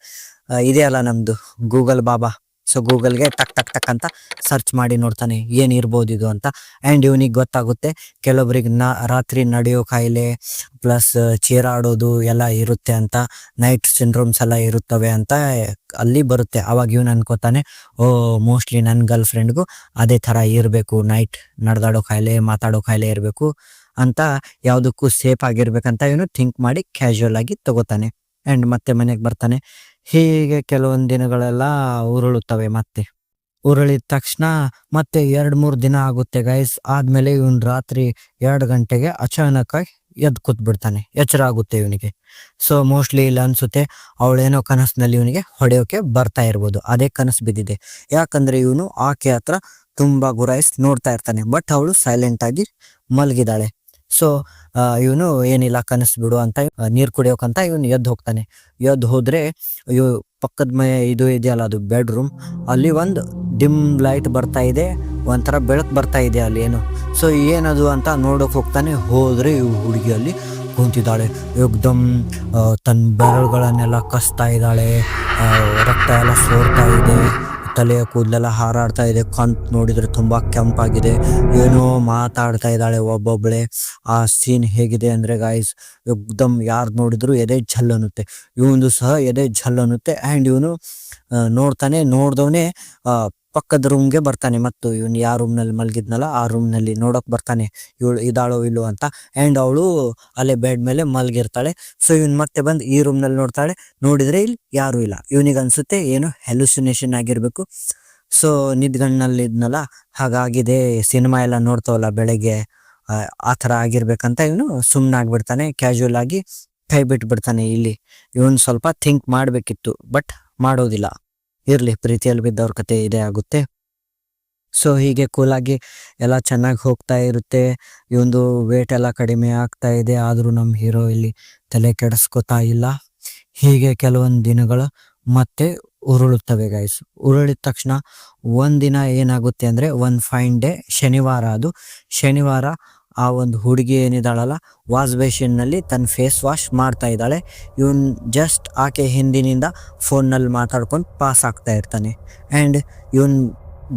ಇದೆಯಲ್ಲ ನಮ್ಮದು ಗೂಗಲ್ ಬಾಬಾ, ಸೊ ಗೂಗಲ್ಗೆ ಟಕ್ ಟಕ್ ಟಕ್ ಅಂತ ಸರ್ಚ್ ಮಾಡಿ ನೋಡ್ತಾನೆ ಏನಿರ್ಬೋದು ಇದು ಅಂತ. ಆ್ಯಂಡ್ ಇವನಿಗೆ ಗೊತ್ತಾಗುತ್ತೆ ಕೆಲವೊಬ್ರಿಗೆ ರಾತ್ರಿ ನಡೆಯೋ ಕಾಯಿಲೆ ಪ್ಲಸ್ ಚೀರಾಡೋದು ಎಲ್ಲ ಇರುತ್ತೆ ಅಂತ, ನೈಟ್ ಸಿಂಡ್ರೋಮ್ಸ್ ಎಲ್ಲ ಇರುತ್ತವೆ ಅಂತ ಅಲ್ಲಿ ಬರುತ್ತೆ. ಅವಾಗ ಇವನು ಅನ್ಕೋತಾನೆ, ಓ ಮೋಸ್ಟ್ಲಿ ನನ್ನ ಗರ್ಲ್ ಫ್ರೆಂಡ್ಗೂ ಅದೇ ಥರ ಇರಬೇಕು, ನೈಟ್ ನಡೆದಾಡೋ ಕಾಯಿಲೆ ಮಾತಾಡೋ ಕಾಯಿಲೆ ಇರಬೇಕು ಅಂತ, ಯಾವುದಕ್ಕೂ ಸೇಫ್ ಆಗಿರ್ಬೇಕಂತ ಇವನು ಥಿಂಕ್ ಮಾಡಿ ಕ್ಯಾಶುವಲ್ ಆಗಿ ತಗೋತಾನೆ. ಆ್ಯಂಡ್ ಮತ್ತೆ ಮನೆಗೆ ಬರ್ತಾನೆ. ಹೀಗೆ ಕೆಲವೊಂದು ದಿನಗಳೆಲ್ಲ ಉರುಳುತ್ತವೆ. ಮತ್ತೆ ಉರುಳಿದ ತಕ್ಷಣ ಮತ್ತೆ 2-3 ದಿನ ಆಗುತ್ತೆ ಗೈಸ್. ಆದ್ಮೇಲೆ ಇವನು ರಾತ್ರಿ 2 ಗಂಟೆಗೆ ಅಚಾನಕ್ಕಾಗಿ ಎದ್ದು ಕೂತ್ಬಿಡ್ತಾನೆ. ಎಚ್ಚರ ಆಗುತ್ತೆ ಇವನಿಗೆ. ಸೊ ಮೋಸ್ಟ್ಲಿ ಇಲ್ಲ ಅನ್ಸುತ್ತೆ, ಅವಳೇನೋ ಕನಸಿನಲ್ಲಿ ಇವನಿಗೆ ಹೊಡೆಯೋಕೆ ಬರ್ತಾ ಇರ್ಬೋದು, ಅದೇ ಕನಸು ಬಿದ್ದಿದೆ. ಯಾಕಂದ್ರೆ ಇವನು ಆಕೆ ಹತ್ರ ತುಂಬಾ ಗುರಾಯಿಸಿ ನೋಡ್ತಾ ಇರ್ತಾನೆ. ಬಟ್ ಅವಳು ಸೈಲೆಂಟ್ ಆಗಿ ಮಲಗಿದಾಳೆ. ಸೊ ಇವನು ಏನಿಲ್ಲ ಕನಸು ಬಿಡು ಅಂತ ನೀರು ಕುಡಿಯೋಕಂತ ಇವನು ಎದ್ದು ಹೋಗ್ತಾನೆ. ಎದ್ದು ಹೋದ್ರೆ ಪಕ್ಕದ ಇದು ಇದೆಯಲ್ಲ, ಅದು ಬೆಡ್ರೂಮ್, ಅಲ್ಲಿ ಒಂದು ಡಿಮ್ ಲೈಟ್ ಬರ್ತಾ ಇದೆ, ಒಂಥರ ಬೆಳಕು ಬರ್ತಾ ಇದೆ ಅಲ್ಲಿ ಏನು. ಸೊ ಏನದು ಅಂತ ನೋಡೋಕೆ ಹೋಗ್ತಾನೆ. ಹೋದ್ರೆ ಇವು ಹುಡುಗಿ ಅಲ್ಲಿ ಕುಂತಿದ್ದಾಳೆ. ಏಕ್ದಮ್ ತನ್ನ ಬೆರಳುಗಳನ್ನೆಲ್ಲ ಕಸ್ತಾ ಇದ್ದಾಳೆ, ರಕ್ತ ಎಲ್ಲ ಸೋರ್ತಾ ಇದೆ, ತಲೆಯ ಕೂದಲೆಲ್ಲ ಹಾರಾಡ್ತಾ ಇದೆ, ಕಣ್ ನೋಡಿದ್ರೆ ತುಂಬಾ ಕೆಂಪಾಗಿದೆ, ಏನೋ ಮಾತಾಡ್ತಾ ಇದ್ದಾಳೆ ಒಬ್ಬೊಬ್ಬಳೆ. ಆ ಸೀನ್ ಹೇಗಿದೆ ಅಂದ್ರೆ ಗಾಯ್ಸ್, ಏಕ್ದಮ್ ಯಾರು ನೋಡಿದ್ರು ಎದೆ ಝಲ್ ಅನ್ನುತ್ತೆ. ಇವನು ಸಹ ಎದೆ ಝಲ್ ಅನ್ನುತ್ತೆ. ಆ್ಯಂಡ್ ಇವನು ನೋಡ್ತಾನೆ. ನೋಡ್ದವನೇ ಪಕ್ಕದ ರೂಮ್ಗೆ ಬರ್ತಾನೆ. ಮತ್ತು ಇವನು ಯಾವ ರೂಮ್ನಲ್ಲಿ ಮಲಗಿದ್ನಲ್ಲ ಆ ರೂಮ್ನಲ್ಲಿ ನೋಡೋಕೆ ಬರ್ತಾನೆ, ಇವಳು ಇದಾಳೋ ಇಲ್ಲೋ ಅಂತ. ಆ್ಯಂಡ್ ಅವಳು ಅಲ್ಲೇ ಬೆಡ್ ಮೇಲೆ ಮಲಗಿರ್ತಾಳೆ. ಸೊ ಇವನು ಮತ್ತೆ ಬಂದು ಈ ರೂಮ್ನಲ್ಲಿ ನೋಡ್ತಾಳೆ. ನೋಡಿದ್ರೆ ಇಲ್ಲಿ ಯಾರೂ ಇಲ್ಲ. ಇವನಿಗೆ ಅನ್ಸುತ್ತೆ ಏನೋ ಹೆಲುಸಿನೇಷನ್ ಆಗಿರ್ಬೇಕು. ಸೊ ನಿದ್ಗಣ್ಣಲ್ಲಿ ಇದ್ನಲ್ಲ ಹಾಗಾಗಿದೆ, ಸಿನಿಮಾ ಎಲ್ಲ ನೋಡ್ತಾವಲ್ಲ ಬೆಳಗ್ಗೆ, ಆ ಥರ ಆಗಿರ್ಬೇಕಂತ ಇವನು ಸುಮ್ಮನಾಗ್ಬಿಡ್ತಾನೆ. ಕ್ಯಾಶುವಲ್ ಆಗಿ ಕೈ ಬಿಟ್ಬಿಡ್ತಾನೆ. ಇಲ್ಲಿ ಇವನು ಸ್ವಲ್ಪ ಥಿಂಕ್ ಮಾಡಬೇಕಿತ್ತು, ಬಟ್ ಮಾಡೋದಿಲ್ಲ. ಇರ್ಲಿ, ಪ್ರೀತಿಯಲ್ಲಿ ಬಿದ್ದವ್ರ ಕತೆ ಇದೇ ಆಗುತ್ತೆ. ಸೊ ಹೀಗೆ ಕೂಲಾಗಿ ಎಲ್ಲ ಚೆನ್ನಾಗಿ ಹೋಗ್ತಾ ಇರುತ್ತೆ. ಇವೊಂದು ವೇಟ್ ಎಲ್ಲ ಕಡಿಮೆ ಆಗ್ತಾ ಇದೆ. ಆದರೂ ನಮ್ಮ ಹೀರೋ ಇಲ್ಲಿ ತಲೆ ಕೆಡಿಸ್ಕೊತಾ ಇಲ್ಲ. ಹೀಗೆ ಕೆಲವೊಂದು ದಿನಗಳು ಮತ್ತೆ ಉರುಳುತ್ತವೆ ಗೈಸ್. ಉರುಳಿದ ತಕ್ಷಣ ಒಂದಿನ ಏನಾಗುತ್ತೆ ಅಂದರೆ, ಒಂದು ಫೈನ್ ಡೇ, ಶನಿವಾರ. ಅದು ಶನಿವಾರ ಆ ಒಂದು ಹುಡುಗಿ ಏನಿದ್ದಾಳಲ್ಲ, ವಾಶ್ ಬೇಸಿನ್ನಲ್ಲಿ ತನ್ನ ಫೇಸ್ ವಾಶ್ ಮಾಡ್ತಾ ಇದ್ದಾಳೆ. ಇವನು ಜಸ್ಟ್ ಆಕೆ ಹಿಂದಿನಿಂದ ಫೋನ್ನಲ್ಲಿ ಮಾತಾಡ್ಕೊಂಡು ಪಾಸ್ ಆಗ್ತಾ ಇರ್ತಾನೆ. ಆ್ಯಂಡ್ ಇವನ್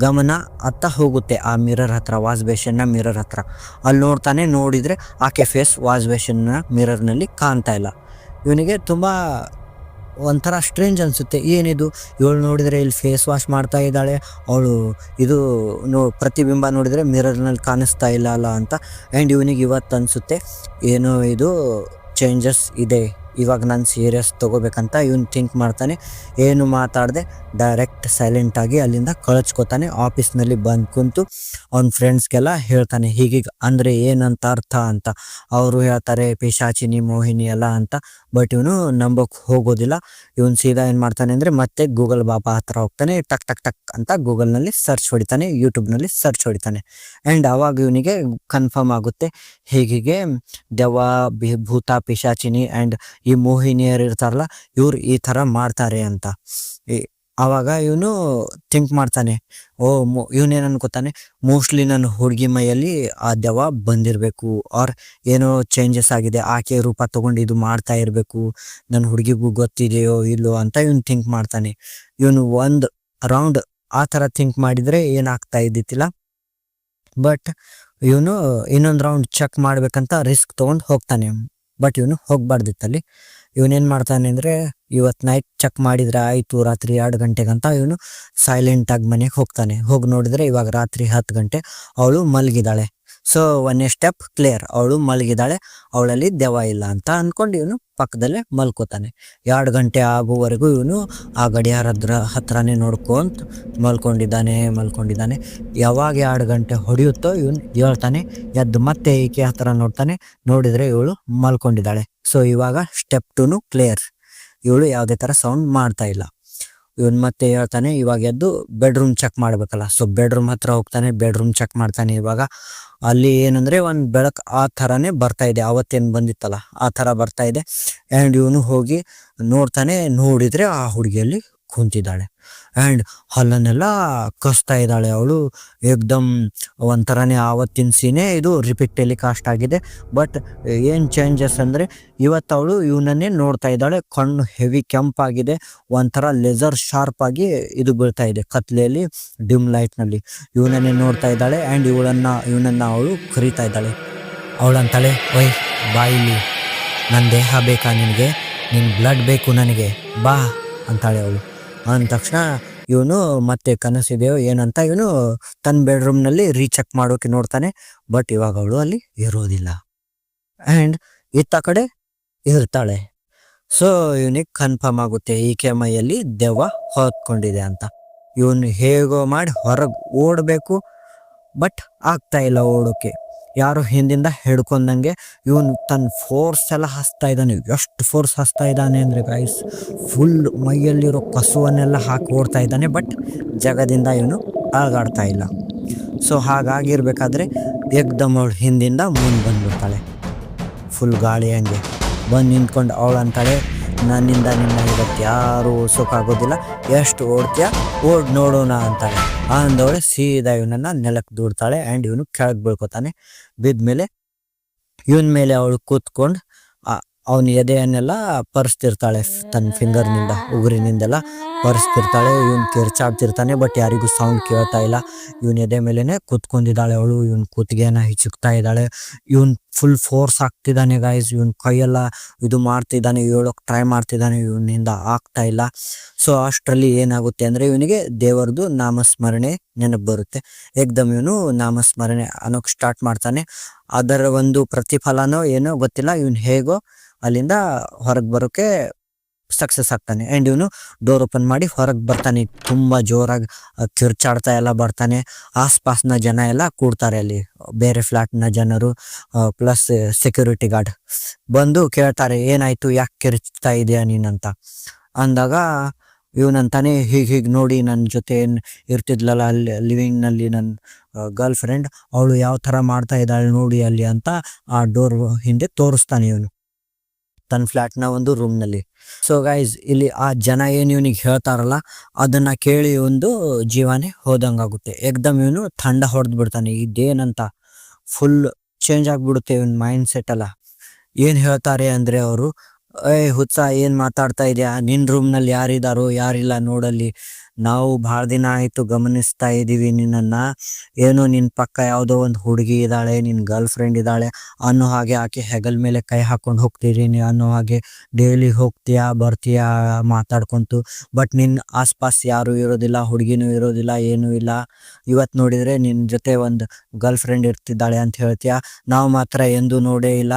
ಗಮನ ಅತ್ತ ಹೋಗುತ್ತೆ ಆ ಮಿರರ್ ಹತ್ರ, ವಾಶ್ ಬೇಸಿನ್ನ ಮಿರರ್ ಹತ್ರ. ಅಲ್ಲಿ ನೋಡ್ತಾನೆ. ನೋಡಿದರೆ ಆಕೆ ಫೇಸ್ ವಾಶ್ ಬೇಸಿನ್ನ ಮಿರರ್ನಲ್ಲಿ ಕಾಣ್ತಾ ಇಲ್ಲ. ಇವನಿಗೆ ತುಂಬ ಒಂಥರ ಸ್ಟ್ರೇಂಜ್ ಅನಿಸುತ್ತೆ. ಏನಿದು, ಇವಳು ನೋಡಿದರೆ ಇಲ್ಲಿ ಫೇಸ್ ವಾಶ್ ಮಾಡ್ತಾ ಇದ್ದಾಳೆ, ಅವಳು ಇದು ಪ್ರತಿಬಿಂಬ ನೋಡಿದರೆ ಮಿರರ್ನಲ್ಲಿ ಕಾಣಿಸ್ತಾ ಇಲ್ಲ ಅಲ್ಲ ಅಂತ. ಆ್ಯಂಡ್ ಇವನಿಗೆ ಇವತ್ತು ಅನಿಸುತ್ತೆ ಏನೋ ಇದು ಚೇಂಜಸ್ ಇದೆ, ಇವಾಗ ನಾನು ಸೀರಿಯಸ್ ತೊಗೋಬೇಕಂತ ಇವನು ಥಿಂಕ್ ಮಾಡ್ತಾನೆ. ಏನು ಮಾತಾಡದೆ ಡೈರೆಕ್ಟ್ ಸೈಲೆಂಟಾಗಿ ಅಲ್ಲಿಂದ ಕಳಿಸ್ಕೊತಾನೆ. ಆಫೀಸ್ನಲ್ಲಿ ಬಂದು ಕುಂತು ಅವ್ನ ಫ್ರೆಂಡ್ಸ್ಗೆಲ್ಲ ಹೇಳ್ತಾನೆ, ಹೀಗೀಗ ಅಂದರೆ ಏನಂತ ಅರ್ಥ ಅಂತ. ಅವರು ಹೇಳ್ತಾರೆ ಪಿಶಾಚಿನಿ ಮೋಹಿನಿ ಎಲ್ಲ ಅಂತ. ಬಟ್ ಇವನು ನಂಬೋಕೆ ಹೋಗೋದಿಲ್ಲ. ಇವನು ಸೀದಾ ಏನು ಮಾಡ್ತಾನೆ ಅಂದರೆ ಮತ್ತೆ ಗೂಗಲ್ ಬಾಬಾ ಹತ್ರ ಹೋಗ್ತಾನೆ. ಟಕ್ ಟಕ್ ಟಕ್ ಅಂತ ಗೂಗಲ್ನಲ್ಲಿ ಸರ್ಚ್ ಹೊಡಿತಾನೆ, ಯೂಟ್ಯೂಬ್ನಲ್ಲಿ ಸರ್ಚ್ ಹೊಡಿತಾನೆ. ಆ್ಯಂಡ್ ಅವಾಗ ಇವನಿಗೆ ಕನ್ಫರ್ಮ್ ಆಗುತ್ತೆ, ಹೀಗೆ ದೆವ್ವ, ಭೂತ, ಪಿಶಾಚಿನಿ ಆ್ಯಂಡ್ ಈ ಮೋಹಿನಿಯರು ಇರ್ತಾರಲ್ಲ ಇವ್ರು ಈ ಥರ ಮಾಡ್ತಾರೆ ಅಂತ. ಆವಾಗ ಇವನು ಥಿಂಕ್ ಮಾಡ್ತಾನೆ, ಇವನೇನು ಅನ್ಕೋತಾನೆ, ಮೋಸ್ಟ್ಲಿ ನನ್ನ ಹುಡುಗಿ ಮೈಯಲ್ಲಿ ಆ ದೆವ್ವ ಬಂದಿರಬೇಕು, ಆರ್ ಏನೋ ಚೇಂಜಸ್ ಆಗಿದೆ, ಆಕೆ ರೂಪ ತಗೊಂಡು ಇದು ಮಾಡ್ತಾ ಇರಬೇಕು, ನನ್ನ ಹುಡುಗಿಗೂ ಗೊತ್ತಿದೆಯೋ ಇಲ್ಲೋ ಅಂತ ಇವನು ಥಿಂಕ್ ಮಾಡ್ತಾನೆ. ಇವನು ಒಂದು ರೌಂಡ್ ಆ ಥರ ಥಿಂಕ್ ಮಾಡಿದರೆ ಏನಾಗ್ತಾ ಇದ್ದಿತ್ತಿಲ್ಲ. ಬಟ್ ಇವನು ಇನ್ನೊಂದು ರೌಂಡ್ ಚೆಕ್ ಮಾಡ್ಬೇಕಂತ ರಿಸ್ಕ್ ತೊಗೊಂಡು ಹೋಗ್ತಾನೆ. ಬಟ್ ಇವನು ಹೋಗ್ಬಾರ್ದಿತ್ತಲ್ಲಿ. ಇವನೇನು ಮಾಡ್ತಾನೆ ಅಂದರೆ, ಇವತ್ತು ನೈಟ್ ಚೆಕ್ ಮಾಡಿದರೆ ಆಯಿತು, ರಾತ್ರಿ 2 ಗಂಟೆಗಂತ ಇವನು ಸೈಲೆಂಟಾಗಿ ಮನೆಗೆ ಹೋಗ್ತಾನೆ. ಹೋಗಿ ನೋಡಿದರೆ ಇವಾಗ ರಾತ್ರಿ 10 ಗಂಟೆ, ಅವಳು ಮಲಗಿದ್ದಾಳೆ. ಸೊ ಒಂದೇ ಸ್ಟೆಪ್ ಕ್ಲಿಯರ್, ಅವಳು ಮಲಗಿದ್ದಾಳೆ, ಅವಳಲ್ಲಿ ದೆವ್ವ ಇಲ್ಲ ಅಂತ ಅಂದ್ಕೊಂಡು ಇವನು ಪಕ್ಕದಲ್ಲೇ ಮಲ್ಕೋತಾನೆ. 2 ಗಂಟೆ ಆಗುವವರೆಗೂ ಇವನು ಆ ಗಡಿಯಾರದ ಹತ್ರನೇ ನೋಡ್ಕೊಂತ ಮಲ್ಕೊಂಡಿದ್ದಾನೆ. ಯಾವಾಗ 2 ಗಂಟೆ ಹೊಡೆಯುತ್ತೋ ಇವನು ಹೇಳ್ತಾನೆ, ಎದ್ದು ಮತ್ತೆ ಈಕೆ ಹತ್ರ ನೋಡ್ತಾನೆ, ನೋಡಿದರೆ ಇವಳು ಮಲ್ಕೊಂಡಿದ್ದಾಳೆ. ಸೊ ಇವಾಗ ಸ್ಟೆಪ್ 2 ಕ್ಲಿಯರ್, ಇವಳು ಯಾವುದೇ ಥರ ಸೌಂಡ್ ಮಾಡ್ತಾ ಇಲ್ಲ. ಇವನು ಮತ್ತೆ ಹೇಳ್ತಾನೆ, ಇವಾಗ ಎದ್ದು ಬೆಡ್ರೂಮ್ ಚೆಕ್ ಮಾಡಬೇಕಲ್ಲ. ಸೊ ಬೆಡ್ರೂಮ್ ಹತ್ರ ಹೋಗ್ತಾನೆ, ಬೆಡ್ರೂಮ್ ಚೆಕ್ ಮಾಡ್ತಾನೆ. ಇವಾಗ ಅಲ್ಲಿ ಏನಂದರೆ ಒಂದು ಬೆಳಕು ಆ ಥರನೇ ಬರ್ತಾ ಇದೆ, ಅವತ್ತೇನು ಬಂದಿತ್ತಲ್ಲ ಆ ಥರ ಬರ್ತಾ ಇದೆ. ಆ್ಯಂಡ್ ಇವನು ಹೋಗಿ ನೋಡ್ತಾನೆ, ನೋಡಿದರೆ ಆ ಹುಡುಗಿಯಲ್ಲಿ ಕುಂತಿದ್ದಾಳೆ ಆ್ಯಂಡ್ ಹಲ್ಲನ್ನೆಲ್ಲ ಕಸ್ತಾ ಇದ್ದಾಳೆ. ಅವಳು ಏಕ್ದಮ್ ಒಂಥರನೇ ಆವತ್ತಿನ ಸೀನೇ ಇದು ರಿಪೀಟ್ ಟೆಲಿಕಾಸ್ಟ್ ಆಗಿದೆ. ಬಟ್ ಏನು ಚೇಂಜಸ್ ಅಂದರೆ, ಇವತ್ತು ಅವಳು ಇವನನ್ನೇ ನೋಡ್ತಾ ಇದ್ದಾಳೆ, ಕಣ್ಣು ಹೆವಿ ಕೆಂಪಾಗಿದೆ, ಒಂಥರ ಲೇಸರ್ ಶಾರ್ಪ್ ಆಗಿ ಇದು ಬೀಳ್ತಾ ಇದೆ ಕತ್ಲೆಯಲ್ಲಿ, ಡಿಮ್ ಲೈಟ್ನಲ್ಲಿ ಇವನನ್ನೇ ನೋಡ್ತಾ ಇದ್ದಾಳೆ. ಆ್ಯಂಡ್ ಇವನನ್ನು ಅವಳು ಕರೀತಾ ಇದ್ದಾಳೆ. ಅವಳಂತಾಳೆ, ಒಯ್ ಬಾ ಇಲ್ಲಿ, ನನ್ನ ದೇಹ ಬೇಕಾ ನಿನಗೆ, ನಿನ್ನ ಬ್ಲಡ್ ಬೇಕು ನನಗೆ, ಬಾ ಅಂತಾಳೆ ಅವಳು. ಅಂದ ತಕ್ಷಣ ಇವನು ಮತ್ತೆ ಕನಸಿದೆಯೋ ಏನಂತ ಇವನು ತನ್ನ ಬೆಡ್ರೂಮ್ನಲ್ಲಿ ರೀಚೆಕ್ ಮಾಡೋಕೆ ನೋಡ್ತಾನೆ. ಬಟ್ ಇವಾಗ ಅವಳು ಅಲ್ಲಿ ಇರೋದಿಲ್ಲ ಆ್ಯಂಡ್ ಇತ್ತ ಕಡೆ ಇರ್ತಾಳೆ. ಸೊ ಇವನಿಗೆ ಕನ್ಫರ್ಮ್ ಆಗುತ್ತೆ ಈಕೆ ಮೈಯಲ್ಲಿ ದೆವ್ವ ಹೊತ್ಕೊಂಡಿದೆ ಅಂತ. ಇವನು ಹೇಗೋ ಮಾಡಿ ಹೊರಗೆ ಓಡಬೇಕು, ಬಟ್ ಆಗ್ತಾ ಇಲ್ಲ ಓಡೋಕೆ. ಯಾರು ಹಿಂದಿಂದ ಹಿಡ್ಕೊಂಡಂಗೆ ಇವನು ತನ್ನ ಫೋರ್ಸ್ ಎಲ್ಲ ಹಸ್ತಾ ಇದ್ದಾನೆ. ಎಷ್ಟು ಫೋರ್ಸ್ ಹಸ್ತಾ ಇದ್ದಾನೆ ಅಂದರೆ ಗೈಸ್, ಫುಲ್ ಮೈಯಲ್ಲಿರೋ ಕಸುವನ್ನೆಲ್ಲ ಹಾಕಿ ಓಡ್ತಾ ಇದ್ದಾನೆ. ಬಟ್ ಜಗದಿಂದ ಇವನು ಅಲಗಾಡ್ತಾ ಇಲ್ಲ. ಸೊ ಹಾಗಾಗಿರ್ಬೇಕಾದ್ರೆ ಏಕ್ದಮ್ ಅವಳು ಹಿಂದಿಂದ ಮುಂದೆ ಬಂದ್ಬಿಡ್ತಾಳೆ, ಫುಲ್ ಗಾಳಿ ಹಂಗೆ ಬಂದು ನಿಂತ್ಕೊಂಡು ಅವಳು ಅಂತಾಳೆ, ನನ್ನಿಂದ ನಿನ್ನ ಇವತ್ತು ಯಾರೂ ಉಳ್ಸೋಕ್ಕಾಗೋದಿಲ್ಲ, ಎಷ್ಟು ಓಡ್ತೀಯ ಓಡ್ ನೋಡೋಣ ಅಂತಾಳೆ. ಅಂದವಳೆ ಸೀದಾ ಇವನನ್ನು ನೆಲಕ್ಕೆ ದೂಡ್ತಾಳೆ ಆ್ಯಂಡ್ ಇವನು ಕೆಳಗೆ ಬೀಳ್ಕೊತಾನೆ. ಬಿದ್ಮೇಲೆ ಇವನ ಮೇಲೆ ಅವಳು ಕೂತ್ಕೊಂಡು ಅವನ ಎದೆಯನ್ನೆಲ್ಲ ಪರ್ಸ್ತಿರ್ತಾಳೆ, ತನ್ನ ಫಿಂಗರ್ನಿಂದ ಉಗುರಿನಿಂದೆಲ್ಲ ಪರ್ಸ್ತಿರ್ತಾಳೆ. ಇವನು ಕಿರ್ಚಾಡ್ತಿರ್ತಾನೆ, ಬಟ್ ಯಾರಿಗೂ ಸೌಂಡ್ ಕೇಳ್ತಾ ಇಲ್ಲ. ಇವನ ಎದೆ ಮೇಲೇ ಕೂತ್ಕೊಂಡಿದ್ದಾಳೆ ಅವಳು, ಇವನ್ ಕುತ್ತಿಗೆನ ಹಿಚುಕ್ತಾ ಇದ್ದಾಳೆ. ಇವನ್ ಫುಲ್ ಫೋರ್ಸ್ ಆಗ್ತಿದ್ದಾನೆ ಗೈಸ್, ಇವನ್ ಕೈಯೆಲ್ಲ ಇದು ಮಾಡ್ತಿದ್ದಾನೆ, ಹೇಳೋಕೆ ಟ್ರೈ ಮಾಡ್ತಿದ್ದಾನೆ, ಇವನಿಂದ ಆಗ್ತಾ ಇಲ್ಲ. ಸೊ ಅಷ್ಟರಲ್ಲಿ ಏನಾಗುತ್ತೆ ಅಂದರೆ, ಇವನಿಗೆ ದೇವರದು ನಾಮಸ್ಮರಣೆ ನೆನಪು ಬರುತ್ತೆ. ಏಕ್ದಮ್ ಇವನು ನಾಮಸ್ಮರಣೆ ಅನ್ನೋಕೆ ಸ್ಟಾರ್ಟ್ ಮಾಡ್ತಾನೆ. ಅದರ ಒಂದು ಪ್ರತಿಫಲನೋ ಏನೋ ಗೊತ್ತಿಲ್ಲ, ಇವನು ಹೇಗೋ ಅಲ್ಲಿಂದ ಹೊರಗೆ ಬರೋಕ್ಕೆ ಸಕ್ಸಸ್ ಆಗ್ತಾನೆ. ಆ್ಯಂಡ್ ಇವನು ಡೋರ್ ಓಪನ್ ಮಾಡಿ ಹೊರಗೆ ಬರ್ತಾನೆ. ತುಂಬ ಜೋರಾಗಿ ಕಿರ್ಚಾಡ್ತಾ ಎಲ್ಲ ಬರ್ತಾನೆ. ಆಸ್ಪಾಸ್ನ ಜನ ಎಲ್ಲ ಕೂಡ್ತಾರೆ ಅಲ್ಲಿ, ಬೇರೆ ಫ್ಲ್ಯಾಟ್ನ ಜನರು ಪ್ಲಸ್ ಸೆಕ್ಯೂರಿಟಿ ಗಾರ್ಡ್ ಬಂದು ಕೇಳ್ತಾರೆ, ಏನಾಯಿತು, ಯಾಕೆ ಕಿರ್ಚ್ತಾ ಇದೆಯಾ ನೀನಂತ ಅಂದಾಗ ಇವನಂತಾನೆ, ಹೀಗೆ ನೋಡಿ ನನ್ನ ಜೊತೆ ಇರ್ತಿದ್ಲಲ್ಲ ಅಲ್ಲಿ ಲಿವಿಂಗ್ನಲ್ಲಿ ನನ್ನ ಗರ್ಲ್ ಫ್ರೆಂಡ್, ಅವಳು ಯಾವ ಥರ ಮಾಡ್ತಾ ಇದ್ದಾಳೆ ನೋಡಿ ಅಲ್ಲಿ ಅಂತ ಆ ಡೋರ್ ಹಿಂದೆ ತೋರಿಸ್ತಾನೆ ಇವನು ತನ್ನ ಫ್ಲ್ಯಾಟ್ನ ಒಂದು ರೂಮ್ನಲ್ಲಿ. ಸೊ ಗೈಸ್, ಇಲ್ಲಿ ಆ ಜನ ಏನು ಇವನಿಗೆ ಹೇಳ್ತಾರಲ್ಲ ಅದನ್ನು ಕೇಳಿ ಒಂದು ಜೀವನೇ ಹೋದಂಗಾಗುತ್ತೆ. ಏಕ್ದಮ್ ಇವನು ಥಂಡ ಹೊಡೆದು ಬಿಡ್ತಾನೆ. ಇದೇನಂತ ಫುಲ್ ಚೇಂಜ್ ಆಗಿಬಿಡುತ್ತೆ ಇವನ್ ಮೈಂಡ್ ಸೆಟ್ ಎಲ್ಲ. ಏನು ಹೇಳ್ತಾರೆ ಅಂದರೆ ಅವರು, ಹುಚ್ಚ ಏನು ಮಾತಾಡ್ತಾ ಇದೆಯಾ, ನಿನ್ನ ರೂಮ್ನಲ್ಲಿ ಯಾರಿದ್ದಾರೋ ಯಾರಿಲ್ಲ ನೋಡಲ್ಲಿ, ನಾವು ಭಾಳ ದಿನ ಆಯಿತು ಗಮನಿಸ್ತಾ ಇದ್ದೀವಿ ನಿನ್ನನ್ನು, ಏನೋ ನಿನ್ನ ಪಕ್ಕ ಯಾವುದೋ ಒಂದು ಹುಡುಗಿ ಇದ್ದಾಳೆ, ನಿನ್ನ ಗರ್ಲ್ ಫ್ರೆಂಡ್ ಇದ್ದಾಳೆ ಅನ್ನೋ ಹಾಗೆ, ಆಕೆ ಹೆಗಲ ಮೇಲೆ ಕೈ ಹಾಕ್ಕೊಂಡು ಹೋಗ್ತಿದ್ದೀನಿ ಅನ್ನೋ ಹಾಗೆ ಡೈಲಿ ಹೋಗ್ತೀಯಾ ಬರ್ತೀಯಾ ಮಾತಾಡ್ಕೊಂತು. ಬಟ್ ನಿನ್ನ ಆಸ್ಪಾಸ್ ಯಾರೂ ಇರೋದಿಲ್ಲ, ಹುಡುಗಿನೂ ಇರೋದಿಲ್ಲ, ಏನೂ ಇಲ್ಲ. ಇವತ್ತು ನೋಡಿದರೆ ನಿನ್ನ ಜೊತೆ ಒಂದು ಗರ್ಲ್ ಫ್ರೆಂಡ್ ಇರ್ತಿದ್ದಾಳೆ ಅಂತ ಹೇಳ್ತೀಯಾ, ನಾವು ಮಾತ್ರ ಎಂದೂ ನೋಡೇ ಇಲ್ಲ.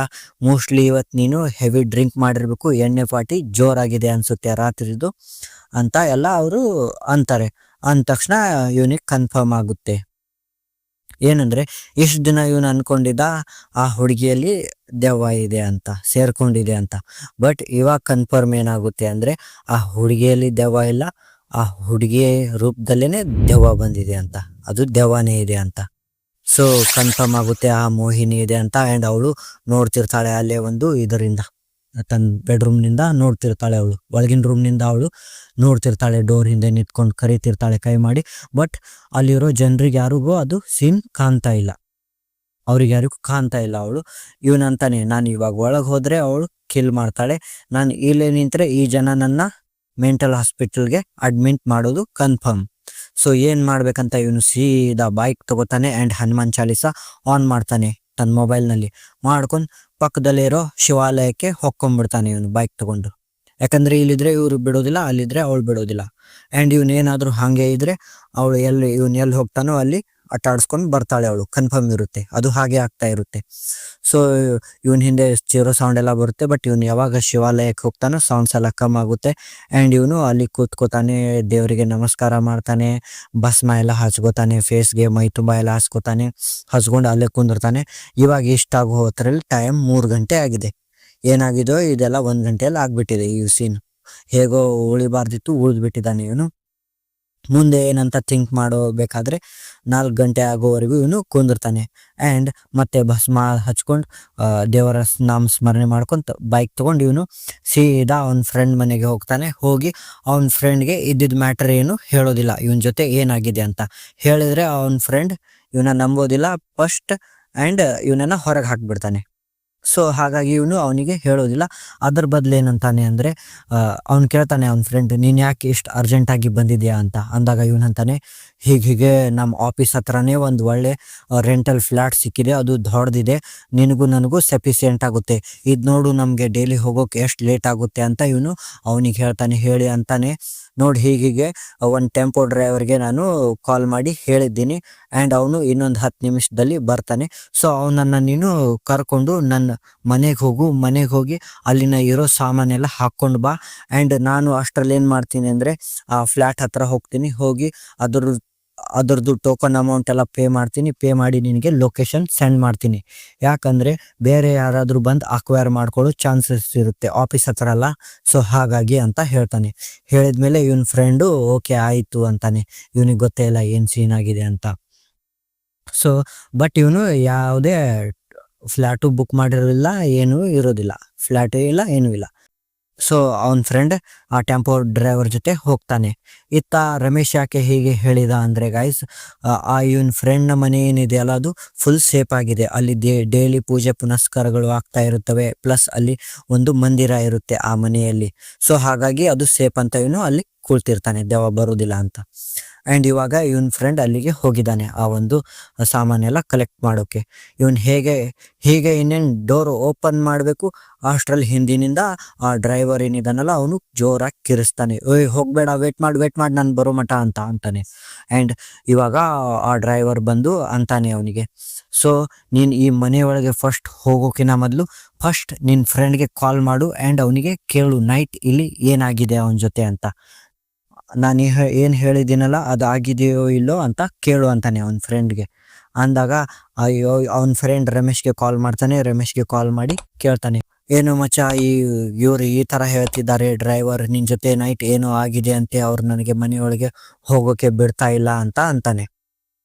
ಮೋಸ್ಟ್ಲಿ ಇವತ್ತು ನೀನು ಹೆವಿ ಡ್ರಿಂಕ್ ಮಾಡಿರಬೇಕು, ಎಣ್ಣೆ ಪಾಟಿ ಜೋರಾಗಿದೆ ಅನಿಸುತ್ತೆ ರಾತ್ರಿದು ಅಂತ ಎಲ್ಲ ಅವರು ಅಂತಾರೆ. ಅಂದ ತಕ್ಷಣ ಇವನಿಗೆ ಕನ್ಫರ್ಮ್ ಆಗುತ್ತೆ ಏನಂದರೆ, ಇಷ್ಟು ದಿನ ಇವನು ಅಂದ್ಕೊಂಡಿದ್ದ ಆ ಹುಡುಗಿಯಲ್ಲಿ ದೆವ್ವ ಇದೆ ಅಂತ, ಸೇರ್ಕೊಂಡಿದೆ ಅಂತ. ಬಟ್ ಇವಾಗ ಕನ್ಫರ್ಮ್ ಏನಾಗುತ್ತೆ ಅಂದರೆ, ಆ ಹುಡುಗಿಯಲ್ಲಿ ದೆವ್ವ ಇಲ್ಲ, ಆ ಹುಡುಗಿಯ ರೂಪದಲ್ಲೇ ದೆವ್ವ ಬಂದಿದೆ ಅಂತ, ಅದು ದೆವ್ವನೇ ಇದೆ ಅಂತ. ಸೊ ಕನ್ಫರ್ಮ್ ಆಗುತ್ತೆ ಆ ಮೋಹಿನಿ ಇದೆ ಅಂತ. ಆ್ಯಂಡ್ ಅವಳು ನೋಡ್ತಿರ್ತಾಳೆ ಅಲ್ಲೇ ಒಂದು ಇದರಿಂದ ತನ್ನ ಬೆಡ್ರೂಮ್ನಿಂದ ನೋಡ್ತಿರ್ತಾಳೆ. ಅವಳು ಒಳಗಿನ ರೂಮ್ನಿಂದ ಅವಳು ನೋಡ್ತಿರ್ತಾಳೆ, ಡೋರ್ ಹಿಂದೆ ನಿಂತ್ಕೊಂಡು ಕರಿತಿರ್ತಾಳೆ ಕೈ ಮಾಡಿ. ಬಟ್ ಅಲ್ಲಿರೋ ಜನರಿಗೆ ಯಾರಿಗೂ ಅದು ಸೀನ್ ಕಾಣ್ತಾ ಇಲ್ಲ, ಅವ್ರಿಗೆ ಯಾರಿಗೂ ಕಾಣ್ತಾ ಇಲ್ಲ. ಅವಳು ಇವನಂತಾನೆ, ನಾನು ಇವಾಗ ಒಳಗೆ ಹೋದರೆ ಅವಳು ಕಿಲ್ ಮಾಡ್ತಾಳೆ, ನಾನು ಇಲ್ಲೇ ನಿಂತರೆ ಈ ಜನ ನನ್ನ ಮೆಂಟಲ್ ಹಾಸ್ಪಿಟಲ್ಗೆ ಅಡ್ಮಿಟ್ ಮಾಡೋದು ಕನ್ಫರ್ಮ್. ಸೊ ಏನು ಮಾಡ್ಬೇಕಂತ ಇವನು ಸೀದಾ ಬೈಕ್ ತಗೋತಾನೆ ಆ್ಯಂಡ್ ಹನುಮಾನ್ ಚಾಲೀಸ ಆನ್ ಮಾಡ್ತಾನೆ ತನ್ನ ಮೊಬೈಲ್ನಲ್ಲಿ ಮಾಡ್ಕೊಂಡು ಪಕ್ಕದಲ್ಲಿರೋ ಶಿವಾಲಯಕ್ಕೆ ಹೊಕ್ಕೊಂಡ್ಬಿಡ್ತಾನೆ ಇವನು ಬೈಕ್ ತಗೊಂಡು. ಯಾಕಂದರೆ ಇಲ್ಲಿದ್ರೆ ಇವರು ಬಿಡೋದಿಲ್ಲ, ಅಲ್ಲಿದ್ರೆ ಅವಳು ಬಿಡೋದಿಲ್ಲ. ಆ್ಯಂಡ್ ಇವನೇನಾದರೂ ಹಾಗೆ ಇದ್ರೆ ಅವಳು ಇವನು ಎಲ್ಲಿ ಹೋಗ್ತಾನೋ ಅಲ್ಲಿ ಆಟಾಡಿಸ್ಕೊಂಡು ಬರ್ತಾಳೆ ಅವಳು, ಕನ್ಫರ್ಮ್ ಇರುತ್ತೆ, ಅದು ಹಾಗೆ ಆಗ್ತಾ ಇರುತ್ತೆ. ಸೊ ಇವನ್ ಹಿಂದೆ ಚಿರೋ ಸೌಂಡ್ ಎಲ್ಲ ಬರುತ್ತೆ. ಬಟ್ ಇವನು ಯಾವಾಗ ಶಿವಾಲಯಕ್ಕೆ ಹೋಗ್ತಾನೋ ಸೌಂಡ್ಸ್ ಎಲ್ಲ ಕಮ್ಮಿ ಆಗುತ್ತೆ. ಆ್ಯಂಡ್ ಇವನು ಅಲ್ಲಿ ಕೂತ್ಕೋತಾನೆ, ದೇವರಿಗೆ ನಮಸ್ಕಾರ ಮಾಡ್ತಾನೆ, ಭಸ್ಮ ಎಲ್ಲ ಹಚ್ಕೋತಾನೆ, ಫೇಸ್ಗೆ ಮೈ ತುಂಬ ಎಲ್ಲ ಹಚ್ಕೊಂಡು ಅಲ್ಲೇ ಕುಂದಿರ್ತಾನೆ. ಇವಾಗ ಇಷ್ಟಾಗೋ ಹೊತ್ತರಲ್ಲಿ ಟೈಮ್ 3 ಗಂಟೆ ಆಗಿದೆ. ಏನಾಗಿದೋ ಇದೆಲ್ಲ 1 ಗಂಟೆಯಲ್ಲಿ ಆಗ್ಬಿಟ್ಟಿದೆ. ಈ ಸೀನ್ ಹೇಗೋ ಉಳಿಬಾರ್ದಿತ್ತು, ಉಳಿದ್ಬಿಟ್ಟಿದ್ದಾನೆ ಇವನು. ಮುಂದೆ ಏನಂತ ಥಿಂಕ್ ಮಾಡೋಬೇಕಾದ್ರೆ 4 ಗಂಟೆ ಆಗೋವರೆಗೂ ಇವನು ಕುಂದಿರ್ತಾನೆ. ಆ್ಯಂಡ್ ಮತ್ತೆ ಭಸ್ಮ ಹಚ್ಕೊಂಡು ದೇವರ ನಾಮ ಸ್ಮರಣೆ ಮಾಡ್ಕೊಂತ ಬೈಕ್ ತೊಗೊಂಡು ಇವನು ಸೀದಾ ಅವನ ಫ್ರೆಂಡ್ ಮನೆಗೆ ಹೋಗ್ತಾನೆ. ಹೋಗಿ ಅವನ ಫ್ರೆಂಡ್ಗೆ ಇದ್ದಿದ್ದ ಮ್ಯಾಟರ್ ಏನು ಹೇಳೋದಿಲ್ಲ, ಇವನ ಜೊತೆ ಏನಾಗಿದೆ ಅಂತ. ಹೇಳಿದ್ರೆ ಅವನ ಫ್ರೆಂಡ್ ಇವನ ನಂಬೋದಿಲ್ಲ ಫಸ್ಟ್, ಆ್ಯಂಡ್ ಇವನನ್ನ ಹೊರಗೆ ಹಾಕ್ಬಿಡ್ತಾನೆ. ಸೊ ಹಾಗಾಗಿ ಇವನು ಅವನಿಗೆ ಹೇಳೋದಿಲ್ಲ. ಅದ್ರ ಬದಲು ಏನಂತಾನೆ ಅಂದರೆ, ಅವ್ನು ಕೇಳ್ತಾನೆ ಅವನ ಫ್ರೆಂಡ್, ನೀನು ಯಾಕೆ ಇಷ್ಟು ಅರ್ಜೆಂಟಾಗಿ ಬಂದಿದ್ಯಾ ಅಂತ ಅಂದಾಗ ಇವನಂತಾನೆ, ಹೀಗೆ ನಮ್ಮ ಆಫೀಸ್ ಹತ್ರನೇ ಒಂದು ಒಳ್ಳೆ ರೆಂಟಲ್ ಫ್ಲ್ಯಾಟ್ ಸಿಕ್ಕಿದೆ, ಅದು ದೊಡ್ಡದಿದೆ, ನಿನಗೂ ನನಗೂ ಸಫಿಸಿಯೆಂಟ್ ಆಗುತ್ತೆ, ಇದು ನೋಡು ನಮಗೆ ಡೈಲಿ ಹೋಗೋಕೆ ಎಷ್ಟು ಲೇಟ್ ಆಗುತ್ತೆ ಅಂತ ಇವನು ಅವನಿಗೆ ಹೇಳ್ತಾನೆ. ಹೇಳಿ ಅಂತಾನೆ, ನೋಡಿ ಹೀಗೆ ಒಂದು ಟೆಂಪೋ ಡ್ರೈವರ್ಗೆ ನಾನು ಕಾಲ್ ಮಾಡಿ ಹೇಳಿದ್ದೀನಿ ಆ್ಯಂಡ್ ಅವನು ಇನ್ನೊಂದು 10 ನಿಮಿಷದಲ್ಲಿ ಬರ್ತಾನೆ. ಸೊ ಅವನನ್ನು ನೀನು ಕರ್ಕೊಂಡು ನನ್ನ ಮನೆಗೆ ಹೋಗಿ ಅಲ್ಲಿನ ಇರೋ ಸಾಮಾನೆಲ್ಲ ಹಾಕ್ಕೊಂಡು ಬಾ. ಆ್ಯಂಡ್ ನಾನು ಅಷ್ಟರಲ್ಲಿ ಏನು ಮಾಡ್ತೀನಿ ಅಂದರೆ ಆ ಫ್ಲ್ಯಾಟ್ ಹತ್ರ ಹೋಗ್ತೀನಿ, ಹೋಗಿ ಅದರದ್ದು ಟೋಕನ್ ಅಮೌಂಟ್ ಎಲ್ಲ ಪೇ ಮಾಡಿ ನಿನಗೆ ಲೊಕೇಶನ್ ಸೆಂಡ್ ಮಾಡ್ತೀನಿ. ಯಾಕಂದರೆ ಬೇರೆ ಯಾರಾದರೂ ಬಂದು ಅಕ್ವೈರ್ ಮಾಡ್ಕೊಳ್ಳೋ ಚಾನ್ಸಸ್ ಇರುತ್ತೆ ಆಫೀಸ್ ಹತ್ರ ಅಲ್ಲ. ಸೊ ಹಾಗಾಗಿ ಅಂತ ಹೇಳ್ತಾನೆ. ಹೇಳಿದ್ಮೇಲೆ ಇವನ ಫ್ರೆಂಡು ಓಕೆ ಆಯಿತು ಅಂತಾನೆ. ಇವನಿಗೆ ಗೊತ್ತೇ ಇಲ್ಲ ಏನು ಸೀನ್ ಆಗಿದೆ ಅಂತ. ಸೊ ಬಟ್ ಇವನು ಯಾವುದೇ ಫ್ಲ್ಯಾಟು ಬುಕ್ ಮಾಡಿರೋದಿಲ್ಲ, ಏನೂ ಇರೋದಿಲ್ಲ, ಫ್ಲ್ಯಾಟು ಇಲ್ಲ, ಏನೂ ಇಲ್ಲ. ಸೊ ಅವನ ಫ್ರೆಂಡ್ ಆ ಟೆಂಪೋ ಡ್ರೈವರ್ ಜೊತೆ ಹೋಗ್ತಾನೆ. ಇತ್ತ ರಮೇಶ್ ಯಾಕೆ ಹೀಗೆ ಹೇಳಿದ ಅಂದರೆ ಗೈಸ್, ಇವನ್ ಫ್ರೆಂಡ್ನ ಮನೆ ಏನಿದೆ ಅಲ್ಲ, ಅದು ಫುಲ್ ಸೇಫ್ ಆಗಿದೆ. ಅಲ್ಲಿ ಡೈಲಿ ಪೂಜೆ ಪುನಸ್ಕಾರಗಳು ಆಗ್ತಾ ಇರುತ್ತವೆ, ಪ್ಲಸ್ ಅಲ್ಲಿ ಒಂದು ಮಂದಿರ ಇರುತ್ತೆ ಆ ಮನೆಯಲ್ಲಿ. ಸೊ ಹಾಗಾಗಿ ಅದು ಸೇಫ್ ಅಂತ ಇವನು ಅಲ್ಲಿ ಕೂಳ್ತಿರ್ತಾನೆ, ದೆವ್ವ ಬರೋದಿಲ್ಲ ಅಂತ. ಆ್ಯಂಡ್ ಇವಾಗ ಇವನ್ ಫ್ರೆಂಡ್ ಅಲ್ಲಿಗೆ ಹೋಗಿದ್ದಾನೆ ಆ ಒಂದು ಸಾಮಾನೆಲ್ಲ ಕಲೆಕ್ಟ್ ಮಾಡೋಕೆ. ಇವನು ಹೀಗೆ ಇನ್ನೇನು ಡೋರ್ ಓಪನ್ ಮಾಡಬೇಕು ಅಷ್ಟರಲ್ಲಿ ಹಿಂದಿನಿಂದ ಆ ಡ್ರೈವರ್ ಏನಿದಾನಲ್ಲ ಅವನು ಜೋರಾಗಿ ಕಿರಿಸ್ತಾನೆ, ಓಯ್ ಹೋಗಬೇಡ, ವೇಟ್ ಮಾಡಿ ನಾನು ಬರೋ ಮಟ ಅಂತಾನೆ. ಆ್ಯಂಡ್ ಇವಾಗ ಆ ಡ್ರೈವರ್ ಬಂದು ಅಂತಾನೆ ಅವನಿಗೆ, ಸೊ ನೀನು ಈ ಮನೆಯೊಳಗೆ ಫಸ್ಟ್ ಹೋಗೋಕಿನ ಮೊದಲು ಫಸ್ಟ್ ನಿನ್ನ ಫ್ರೆಂಡ್ಗೆ ಕಾಲ್ ಮಾಡು ಆ್ಯಂಡ್ ಅವನಿಗೆ ಕೇಳು ನೈಟ್ ಇಲ್ಲಿ ಏನಾಗಿದೆ ಅವನ ಜೊತೆ ಅಂತ. ನಾನು ಏನು ಹೇಳಿದ್ದೀನಲ್ಲ ಅದು ಆಗಿದೆಯೋ ಇಲ್ಲೋ ಅಂತ ಕೇಳು ಅಂತಾನೆ ಅವನ ಫ್ರೆಂಡ್ಗೆ. ಅಂದಾಗ ಅಯ್ಯೋ ಅವನ ಫ್ರೆಂಡ್ ರಮೇಶ್ಗೆ ಕಾಲ್ ಮಾಡ್ತಾನೆ. ರಮೇಶ್ಗೆ ಕಾಲ್ ಮಾಡಿ ಕೇಳ್ತಾನೆ, ಏನು ಮಚ್ಚ, ಇವ್ರು ಈ ಥರ ಹೇಳ್ತಿದ್ದಾರೆ ಡ್ರೈವರ್, ನಿನ್ನ ಜೊತೆ ನೈಟ್ ಏನೋ ಆಗಿದೆ ಅಂತೆ, ಅವ್ರು ನನಗೆ ಮನೆಯೊಳಗೆ ಹೋಗೋಕೆ ಬಿಡ್ತಾ ಇಲ್ಲ ಅಂತಾನೆ.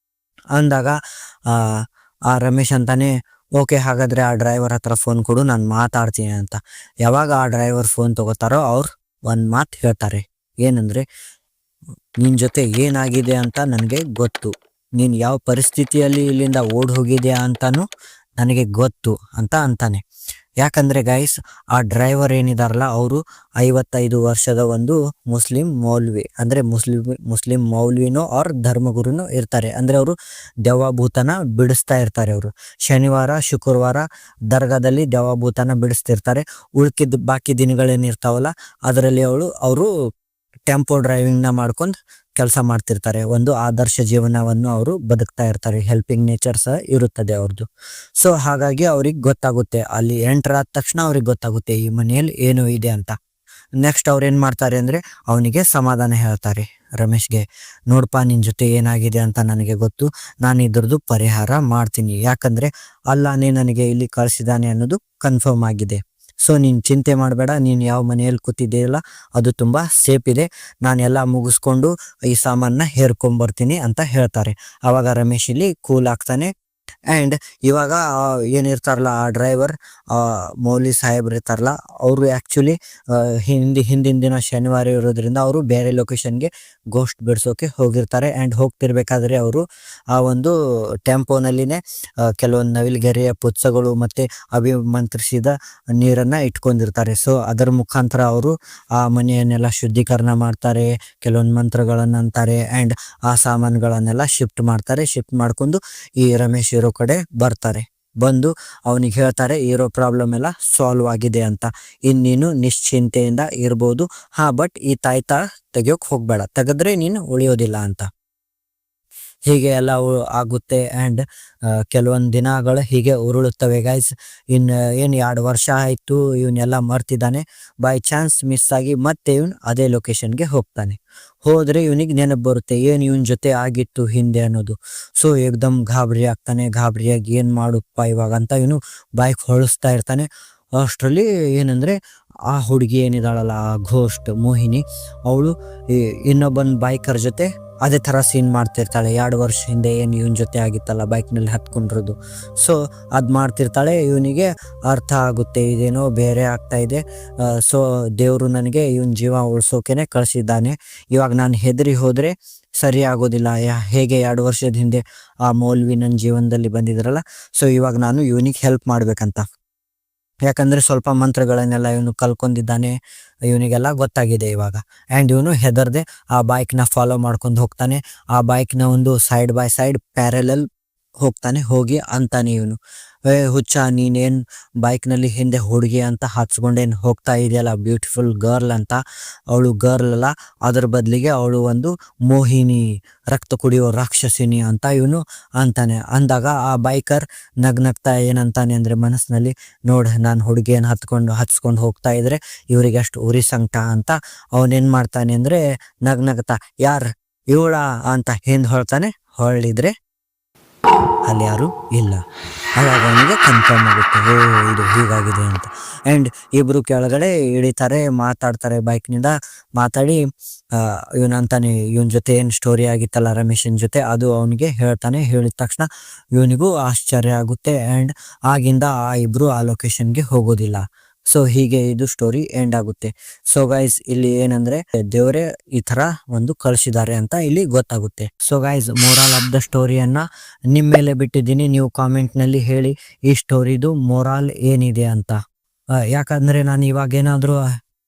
ಅಂದಾಗ ಆ ರಮೇಶ್ ಅಂತಾನೆ, ಓಕೆ ಹಾಗಾದರೆ ಆ ಡ್ರೈವರ್ ಹತ್ರ ಫೋನ್ ಕೊಡು, ನಾನು ಮಾತಾಡ್ತೀನಿ ಅಂತ. ಯಾವಾಗ ಆ ಡ್ರೈವರ್ ಫೋನ್ ತಗೋತಾರೋ ಅವ್ರು ಒಂದು ಮಾತು ಹೇಳ್ತಾರೆ, ಏನಂದರೆ, ನಿನ್ನ ಜೊತೆ ಏನಾಗಿದೆ ಅಂತ ನನಗೆ ಗೊತ್ತು, ನೀನು ಯಾವ ಪರಿಸ್ಥಿತಿಯಲ್ಲಿ ಇಲ್ಲಿಂದ ಓಡಿ ಹೋಗಿದೆಯಾ ಅಂತಲೂ ನನಗೆ ಗೊತ್ತು ಅಂತಾನೆ. ಯಾಕಂದರೆ ಗೈಸ್, ಆ ಡ್ರೈವರ್ ಏನಿದಾರಲ್ಲ ಅವರು 55 ವರ್ಷದ ಒಂದು ಮುಸ್ಲಿಂ ಮೌಲ್ವಿ, ಅಂದರೆ ಮುಸ್ಲಿಂ ಮೌಲ್ವಿನೋ ಅವ್ರ ಧರ್ಮಗುರುನೋ ಇರ್ತಾರೆ. ಅಂದರೆ ಅವರು ದೆವ್ವಭೂತನ ಬಿಡಿಸ್ತಾ ಇರ್ತಾರೆ. ಅವರು ಶನಿವಾರ ಶುಕ್ರವಾರ ದರ್ಗಾದಲ್ಲಿ ದೆವ್ವಭೂತನ ಬಿಡಿಸ್ತಿರ್ತಾರೆ. ಉಳ್ಕಿದ್ದು ಬಾಕಿ ದಿನಗಳೇನಿರ್ತಾವಲ್ಲ ಅದರಲ್ಲಿ ಅವರು ಟೆಂಪೋ ಡ್ರೈವಿಂಗ್ನ ಮಾಡ್ಕೊಂಡು ಕೆಲಸ ಮಾಡ್ತಿರ್ತಾರೆ. ಒಂದು ಆದರ್ಶ ಜೀವನವನ್ನು ಅವರು ಬದುಕ್ತಾ ಇರ್ತಾರೆ. ಹೆಲ್ಪಿಂಗ್ ನೇಚರ್ ಸಹ ಇರುತ್ತದೆ ಅವ್ರದ್ದು. ಸೊ ಹಾಗಾಗಿ ಅವ್ರಿಗೆ ಗೊತ್ತಾಗುತ್ತೆ, ಅಲ್ಲಿ ಎಂಟರ್ ಆದ ತಕ್ಷಣ ಅವ್ರಿಗೆ ಗೊತ್ತಾಗುತ್ತೆ ಈ ಮನೆಯಲ್ಲಿ ಏನೋ ಇದೆ ಅಂತ. ನೆಕ್ಸ್ಟ್ ಅವ್ರು ಏನು ಮಾಡ್ತಾರೆ ಅಂದರೆ ಅವನಿಗೆ ಸಮಾಧಾನ ಹೇಳ್ತಾರೆ ರಮೇಶ್ಗೆ, ನೋಡಪ್ಪ ನಿನ್ನ ಜೊತೆ ಏನಾಗಿದೆ ಅಂತ ನನಗೆ ಗೊತ್ತು, ನಾನು ಇದ್ರದ್ದು ಪರಿಹಾರ ಮಾಡ್ತೀನಿ. ಯಾಕಂದರೆ ಅಲ್ಲಾನೇ ನನಗೆ ಇಲ್ಲಿ ಕಳಿಸಿದ್ದಾನೆ ಅನ್ನೋದು ಕನ್ಫರ್ಮ್ ಆಗಿದೆ. ಸೊ ನೀನು ಚಿಂತೆ ಮಾಡಬೇಡ, ನೀನು ಯಾವ ಮನೆಯಲ್ಲಿ ಕೂತಿದ್ದೀಯಲ್ಲ ಅದು ತುಂಬ ಸೇಫ್ ಇದೆ, ನಾನೆಲ್ಲ ಮುಗಿಸ್ಕೊಂಡು ಈ ಸಾಮಾನನ್ನ ಹೇರ್ಕೊಂಬರ್ತೀನಿ ಅಂತ ಹೇಳ್ತಾರೆ. ಆವಾಗ ರಮೇಶ್ ಇಲ್ಲಿ ಕೂಲ್ ಆಗ್ತಾನೆ. ಆ್ಯಂಡ್ ಇವಾಗ ಏನಿರ್ತಾರಲ್ಲ ಆ ಡ್ರೈವರ್ ಮೌಲಿ ಸಾಹೇಬ್ರು ಇರ್ತಾರಲ್ಲ ಅವರು ಆ್ಯಕ್ಚುಲಿ ಹಿಂದಿನ ದಿನ ಶನಿವಾರ ಇರೋದ್ರಿಂದ ಅವರು ಬೇರೆ ಲೊಕೇಶನ್ಗೆ ಗೋಸ್ಟ್ ಬಿಡಿಸೋಕೆ ಹೋಗಿರ್ತಾರೆ. ಆ್ಯಂಡ್ ಹೋಗ್ತಿರ್ಬೇಕಾದ್ರೆ ಅವರು ಆ ಒಂದು ಟೆಂಪೋನಲ್ಲಿನೇ ಕೆಲವೊಂದು ನವಿಲುಗರಿಯ ಪುತ್ಸಗಳು ಮತ್ತು ಅಭಿಮಂತ್ರಿಸಿದ ನೀರನ್ನು ಇಟ್ಕೊಂಡಿರ್ತಾರೆ. ಸೊ ಅದರ ಮುಖಾಂತರ ಅವರು ಆ ಮನೆಯನ್ನೆಲ್ಲ ಶುದ್ಧೀಕರಣ ಮಾಡ್ತಾರೆ, ಕೆಲವೊಂದು ಮಂತ್ರಗಳನ್ನು ಅಂತಾರೆ, ಆ್ಯಂಡ್ ಆ ಸಾಮಾನುಗಳನ್ನೆಲ್ಲ ಶಿಫ್ಟ್ ಮಾಡ್ಕೊಂಡು ಈ ರಮೇಶ್ ಇರೋ ಕಡೆ ಬರ್ತಾರೆ. ಬಂದು ಅವನಿಗೆ ಹೇಳ್ತಾರೆ ಇರೋ ಪ್ರಾಬ್ಲಮ್ ಎಲ್ಲ ಸಾಲ್ವ್ ಆಗಿದೆ ಅಂತ, ಇನ್ನೀನು ನಿಶ್ಚಿಂತೆಯಿಂದ ಇರ್ಬೋದು. ಬಟ್ ಈ ತಾಯ್ತ ತೆಗಿಯೋಕೆ ಹೋಗ್ಬೇಡ, ತೆಗೆದ್ರೆ ನೀನು ಉಳಿಯೋದಿಲ್ಲ ಅಂತ. ಹೀಗೆ ಎಲ್ಲ ಆಗುತ್ತೆ. ಆ್ಯಂಡ್ ಕೆಲವೊಂದು ದಿನಗಳು ಹೀಗೆ ಉರುಳುತ್ತವೆ ಗೈಸ್. ಇನ್ನು ಏನು 2 ವರ್ಷ ಆಯಿತು, ಇವನ್ನೆಲ್ಲ ಮರ್ತಿದ್ದಾನೆ. ಬೈ ಚಾನ್ಸ್ ಮಿಸ್ ಆಗಿ ಮತ್ತೆ ಇವನು ಅದೇ ಲೊಕೇಶನ್ಗೆ ಹೋಗ್ತಾನೆ. ಹೋದರೆ ಇವನಿಗೆ ನೆನಪು ಬರುತ್ತೆ ಏನು ಇವನ ಜೊತೆ ಆಗಿತ್ತು ಹಿಂದೆ ಅನ್ನೋದು. ಸೊ ಏಕ್ದಮ್ ಗಾಬರಿಯಾಗಿ ಏನು ಮಾಡುತ್ತಪ್ಪ ಇವಾಗ ಅಂತ ಇವನು ಬೈಕ್ ಹೊಳಿಸ್ತಾ ಇರ್ತಾನೆ. ಅಷ್ಟರಲ್ಲಿ ಏನಂದರೆ ಆ ಹುಡುಗಿ ಏನಿದ್ದಾಳಲ್ಲ, ಆ ಘೋಸ್ಟ್ ಮೋಹಿನಿ, ಅವಳು ಇನ್ನೊಬ್ಬನ ಬೈಕರ್ ಜೊತೆ ಅದೇ ಥರ ಸೀನ್ ಮಾಡ್ತಿರ್ತಾಳೆ. 2 ವರ್ಷ ಹಿಂದೆ ಏನು ಇವನ ಜೊತೆ ಆಗಿತ್ತಲ್ಲ ಬೈಕ್ನಲ್ಲಿ ಹತ್ಕೊಂಡಿರೋದು. ಸೊ ಅದು ಮಾಡ್ತಿರ್ತಾಳೆ. ಇವನಿಗೆ ಅರ್ಥ ಆಗುತ್ತೆ ಇದೇನೋ ಬೇರೆ ಆಗ್ತಾ ಇದೆ. ಸೊ ದೇವರು ನನಗೆ ಇವನ ಜೀವ ಉಳಿಸೋಕೆ ಕಳಿಸಿದ್ದಾನೆ. ಇವಾಗ ನಾನು ಹೆದರಿ ಹೋದರೆ ಸರಿ ಆಗೋದಿಲ್ಲ. ಹೇಗೆ 2 ವರ್ಷದ ಹಿಂದೆ ಆ ಮೌಲ್ವಿ ನನ್ನ ಜೀವನದಲ್ಲಿ ಬಂದಿದ್ರಲ್ಲ, ಸೊ ಇವಾಗ ನಾನು ಇವನಿಗೆ ಹೆಲ್ಪ್ ಮಾಡ್ಬೇಕಂತ. ಯಾಕಂದರೆ ಸ್ವಲ್ಪ ಮಂತ್ರಗಳನ್ನೆಲ್ಲ ಇವನು ಕಲ್ಕೊಂಡಿದ್ದಾನೆ, ಇವನಿಗೆಲ್ಲ ಗೊತ್ತಾಗಿದೆ ಇವಾಗ. ಆ್ಯಂಡ್ ಇವನು ಹೆದರದೆ ಆ ಬೈಕ್ನ ಫಾಲೋ ಮಾಡ್ಕೊಂಡು ಹೋಗ್ತಾನೆ. ಆ ಬೈಕ್ನ ಒಂದು ಸೈಡ್ ಬೈ ಸೈಡ್ ಪ್ಯಾರಲಲ್ ಹೋಗಿ ಅಂತಾನೆ ಇವನು, ಹುಚ್ಚ ನೀನೇನು ಬೈಕ್ನಲ್ಲಿ ಹಿಂದೆ ಹುಡುಗಿ ಅಂತ ಹಚ್ಕೊಂಡೇನು ಹೋಗ್ತಾ ಇದೆಯಲ್ಲ, ಬ್ಯೂಟಿಫುಲ್ ಗರ್ಲ್ ಅಂತ. ಅವಳು ಗರ್ಲ್ ಅಲ್ಲ, ಅದರ ಬದಲಿಗೆ ಅವಳು ಒಂದು ಮೋಹಿನಿ, ರಕ್ತ ಕುಡಿಯೋ ರಾಕ್ಷಸಿನಿ ಅಂತ ಇವನು ಅಂತಾನೆ. ಅಂದಾಗ ಆ ಬೈಕರ್ ನಗ್ನಗ್ತಾ ಏನಂತಾನೆ ಅಂದರೆ ಮನಸ್ಸಿನಲ್ಲಿ, ನೋಡಿ ನಾನು ಹುಡುಗಿಯನ್ನು ಹಚ್ಕೊಂಡು ಹೋಗ್ತಾ ಇದ್ರೆ ಇವರಿಗೆ ಅಷ್ಟು ಉರಿ ಸಂಕಟ ಅಂತ. ಅವನೇನು ಮಾಡ್ತಾನೆ ಅಂದರೆ ನಗ್ನಗ್ತಾ ಯಾರು ಇವಳ ಅಂತ ಹಿಂದೆ ಹೊಳ್ತಾನೆ. ಹೊಳ್ಳಿದ್ರೆ ಅಲ್ಲಿ ಯಾರು ಇಲ್ಲ. ಆವಾಗ ಅವನಿಗೆ ಕನ್ಫರ್ಮ್ ಆಗುತ್ತೆ, ಇದು ಹೀಗಾಗಿದೆ ಅಂತ. ಆ್ಯಂಡ್ ಇಬ್ಬರು ಕೆಳಗಡೆ ಇಳಿತಾರೆ, ಮಾತಾಡ್ತಾರೆ. ಬೈಕ್ನಿಂದ ಮಾತಾಡಿ ಇವನಂತಾನೆ ಇವನ ಜೊತೆ ಏನು ಸ್ಟೋರಿ ಆಗಿತ್ತಲ್ಲ ರಮೇಶನ ಜೊತೆ, ಅದು ಅವನಿಗೆ ಹೇಳ್ತಾನೆ. ಹೇಳಿದ ತಕ್ಷಣ ಇವನಿಗೂ ಆಶ್ಚರ್ಯ ಆಗುತ್ತೆ. ಆ್ಯಂಡ್ ಆಗಿಂದ ಆ ಇಬ್ಬರು ಆ ಲೊಕೇಶನ್ಗೆ ಹೋಗೋದಿಲ್ಲ. ಸೊ ಹೀಗೆ ಇದು ಸ್ಟೋರಿ ಎಂಡ್ ಆಗುತ್ತೆ. ಸೊ ಗೈಸ್ ಇಲ್ಲಿ ಏನಂದ್ರೆ ದೇವರೇ ಈ ತರ ಒಂದು ಕಳಿಸಿದ್ದಾರೆ ಅಂತ ಇಲ್ಲಿ ಗೊತ್ತಾಗುತ್ತೆ. So guys moral of the ಸ್ಟೋರಿಯನ್ನ ನಿಮ್ಮ ಮೇಲೆ ಬಿಟ್ಟಿದ್ದೀನಿ, ನೀವು ಕಾಮೆಂಟ್ ನಲ್ಲಿ ಹೇಳಿ ಈ ಸ್ಟೋರಿದು ಮೊರಾಲ್ ಏನಿದೆ ಅಂತ. ಯಾಕಂದ್ರೆ ನಾನು ಇವಾಗ ಏನಾದರೂ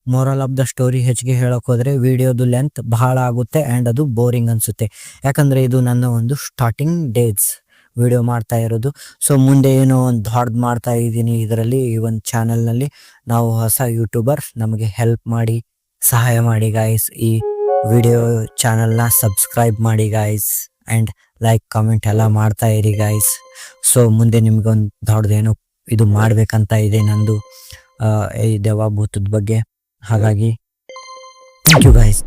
ಮೊರಲ್ ಆಫ್ ದ ಸ್ಟೋರಿ ಹೆಚ್ಚಿಗೆ ಹೇಳಕ್ ಹೋದ್ರೆ ವಿಡಿಯೋದು ಲೆಂತ್ ಬಹಳ ಆಗುತ್ತೆ ಆ್ಯಂಡ್ ಅದು ಬೋರಿಂಗ್ ಅನ್ಸುತ್ತೆ. ಯಾಕಂದ್ರೆ ಇದು ನನ್ನ ಒಂದು ಸ್ಟಾರ್ಟಿಂಗ್ ಡೇಸ್ ವಿಡಿಯೋ ಮಾಡ್ತಾ ಇರೋದು. ಸೊ ಮುಂದೆ ಏನೋ ಒಂದು ದೊಡ್ಡದು ಮಾಡ್ತಾ ಇದ್ದೀನಿ ಇದರಲ್ಲಿ, ಈ ಒಂದು ಚಾನಲ್ನಲ್ಲಿ. ನಾವು ಹೊಸ ಯೂಟ್ಯೂಬರ್, ನಮಗೆ ಹೆಲ್ಪ್ ಮಾಡಿ, ಸಹಾಯ ಮಾಡಿ ಗಾಯ್ಸ್. ಈ ವಿಡಿಯೋ ಚಾನಲ್ನ ಸಬ್ಸ್ಕ್ರೈಬ್ ಮಾಡಿ ಗಾಯ್ಸ್, ಆ್ಯಂಡ್ ಲೈಕ್ ಕಾಮೆಂಟ್ ಎಲ್ಲ ಮಾಡ್ತಾ ಇರಿ ಗಾಯ್ಸ್. ಸೊ ಮುಂದೆ ನಿಮ್ಗೊಂದು ದೊಡ್ಡದೇನೋ ಇದು ಮಾಡ್ಬೇಕಂತ ಇದೆ ನಂದು ಈ ದೆವ್ವ ಭೂತದ ಬಗ್ಗೆ. ಹಾಗಾಗಿ ಥ್ಯಾಂಕ್ ಯು ಗಾಯ್ಸ್.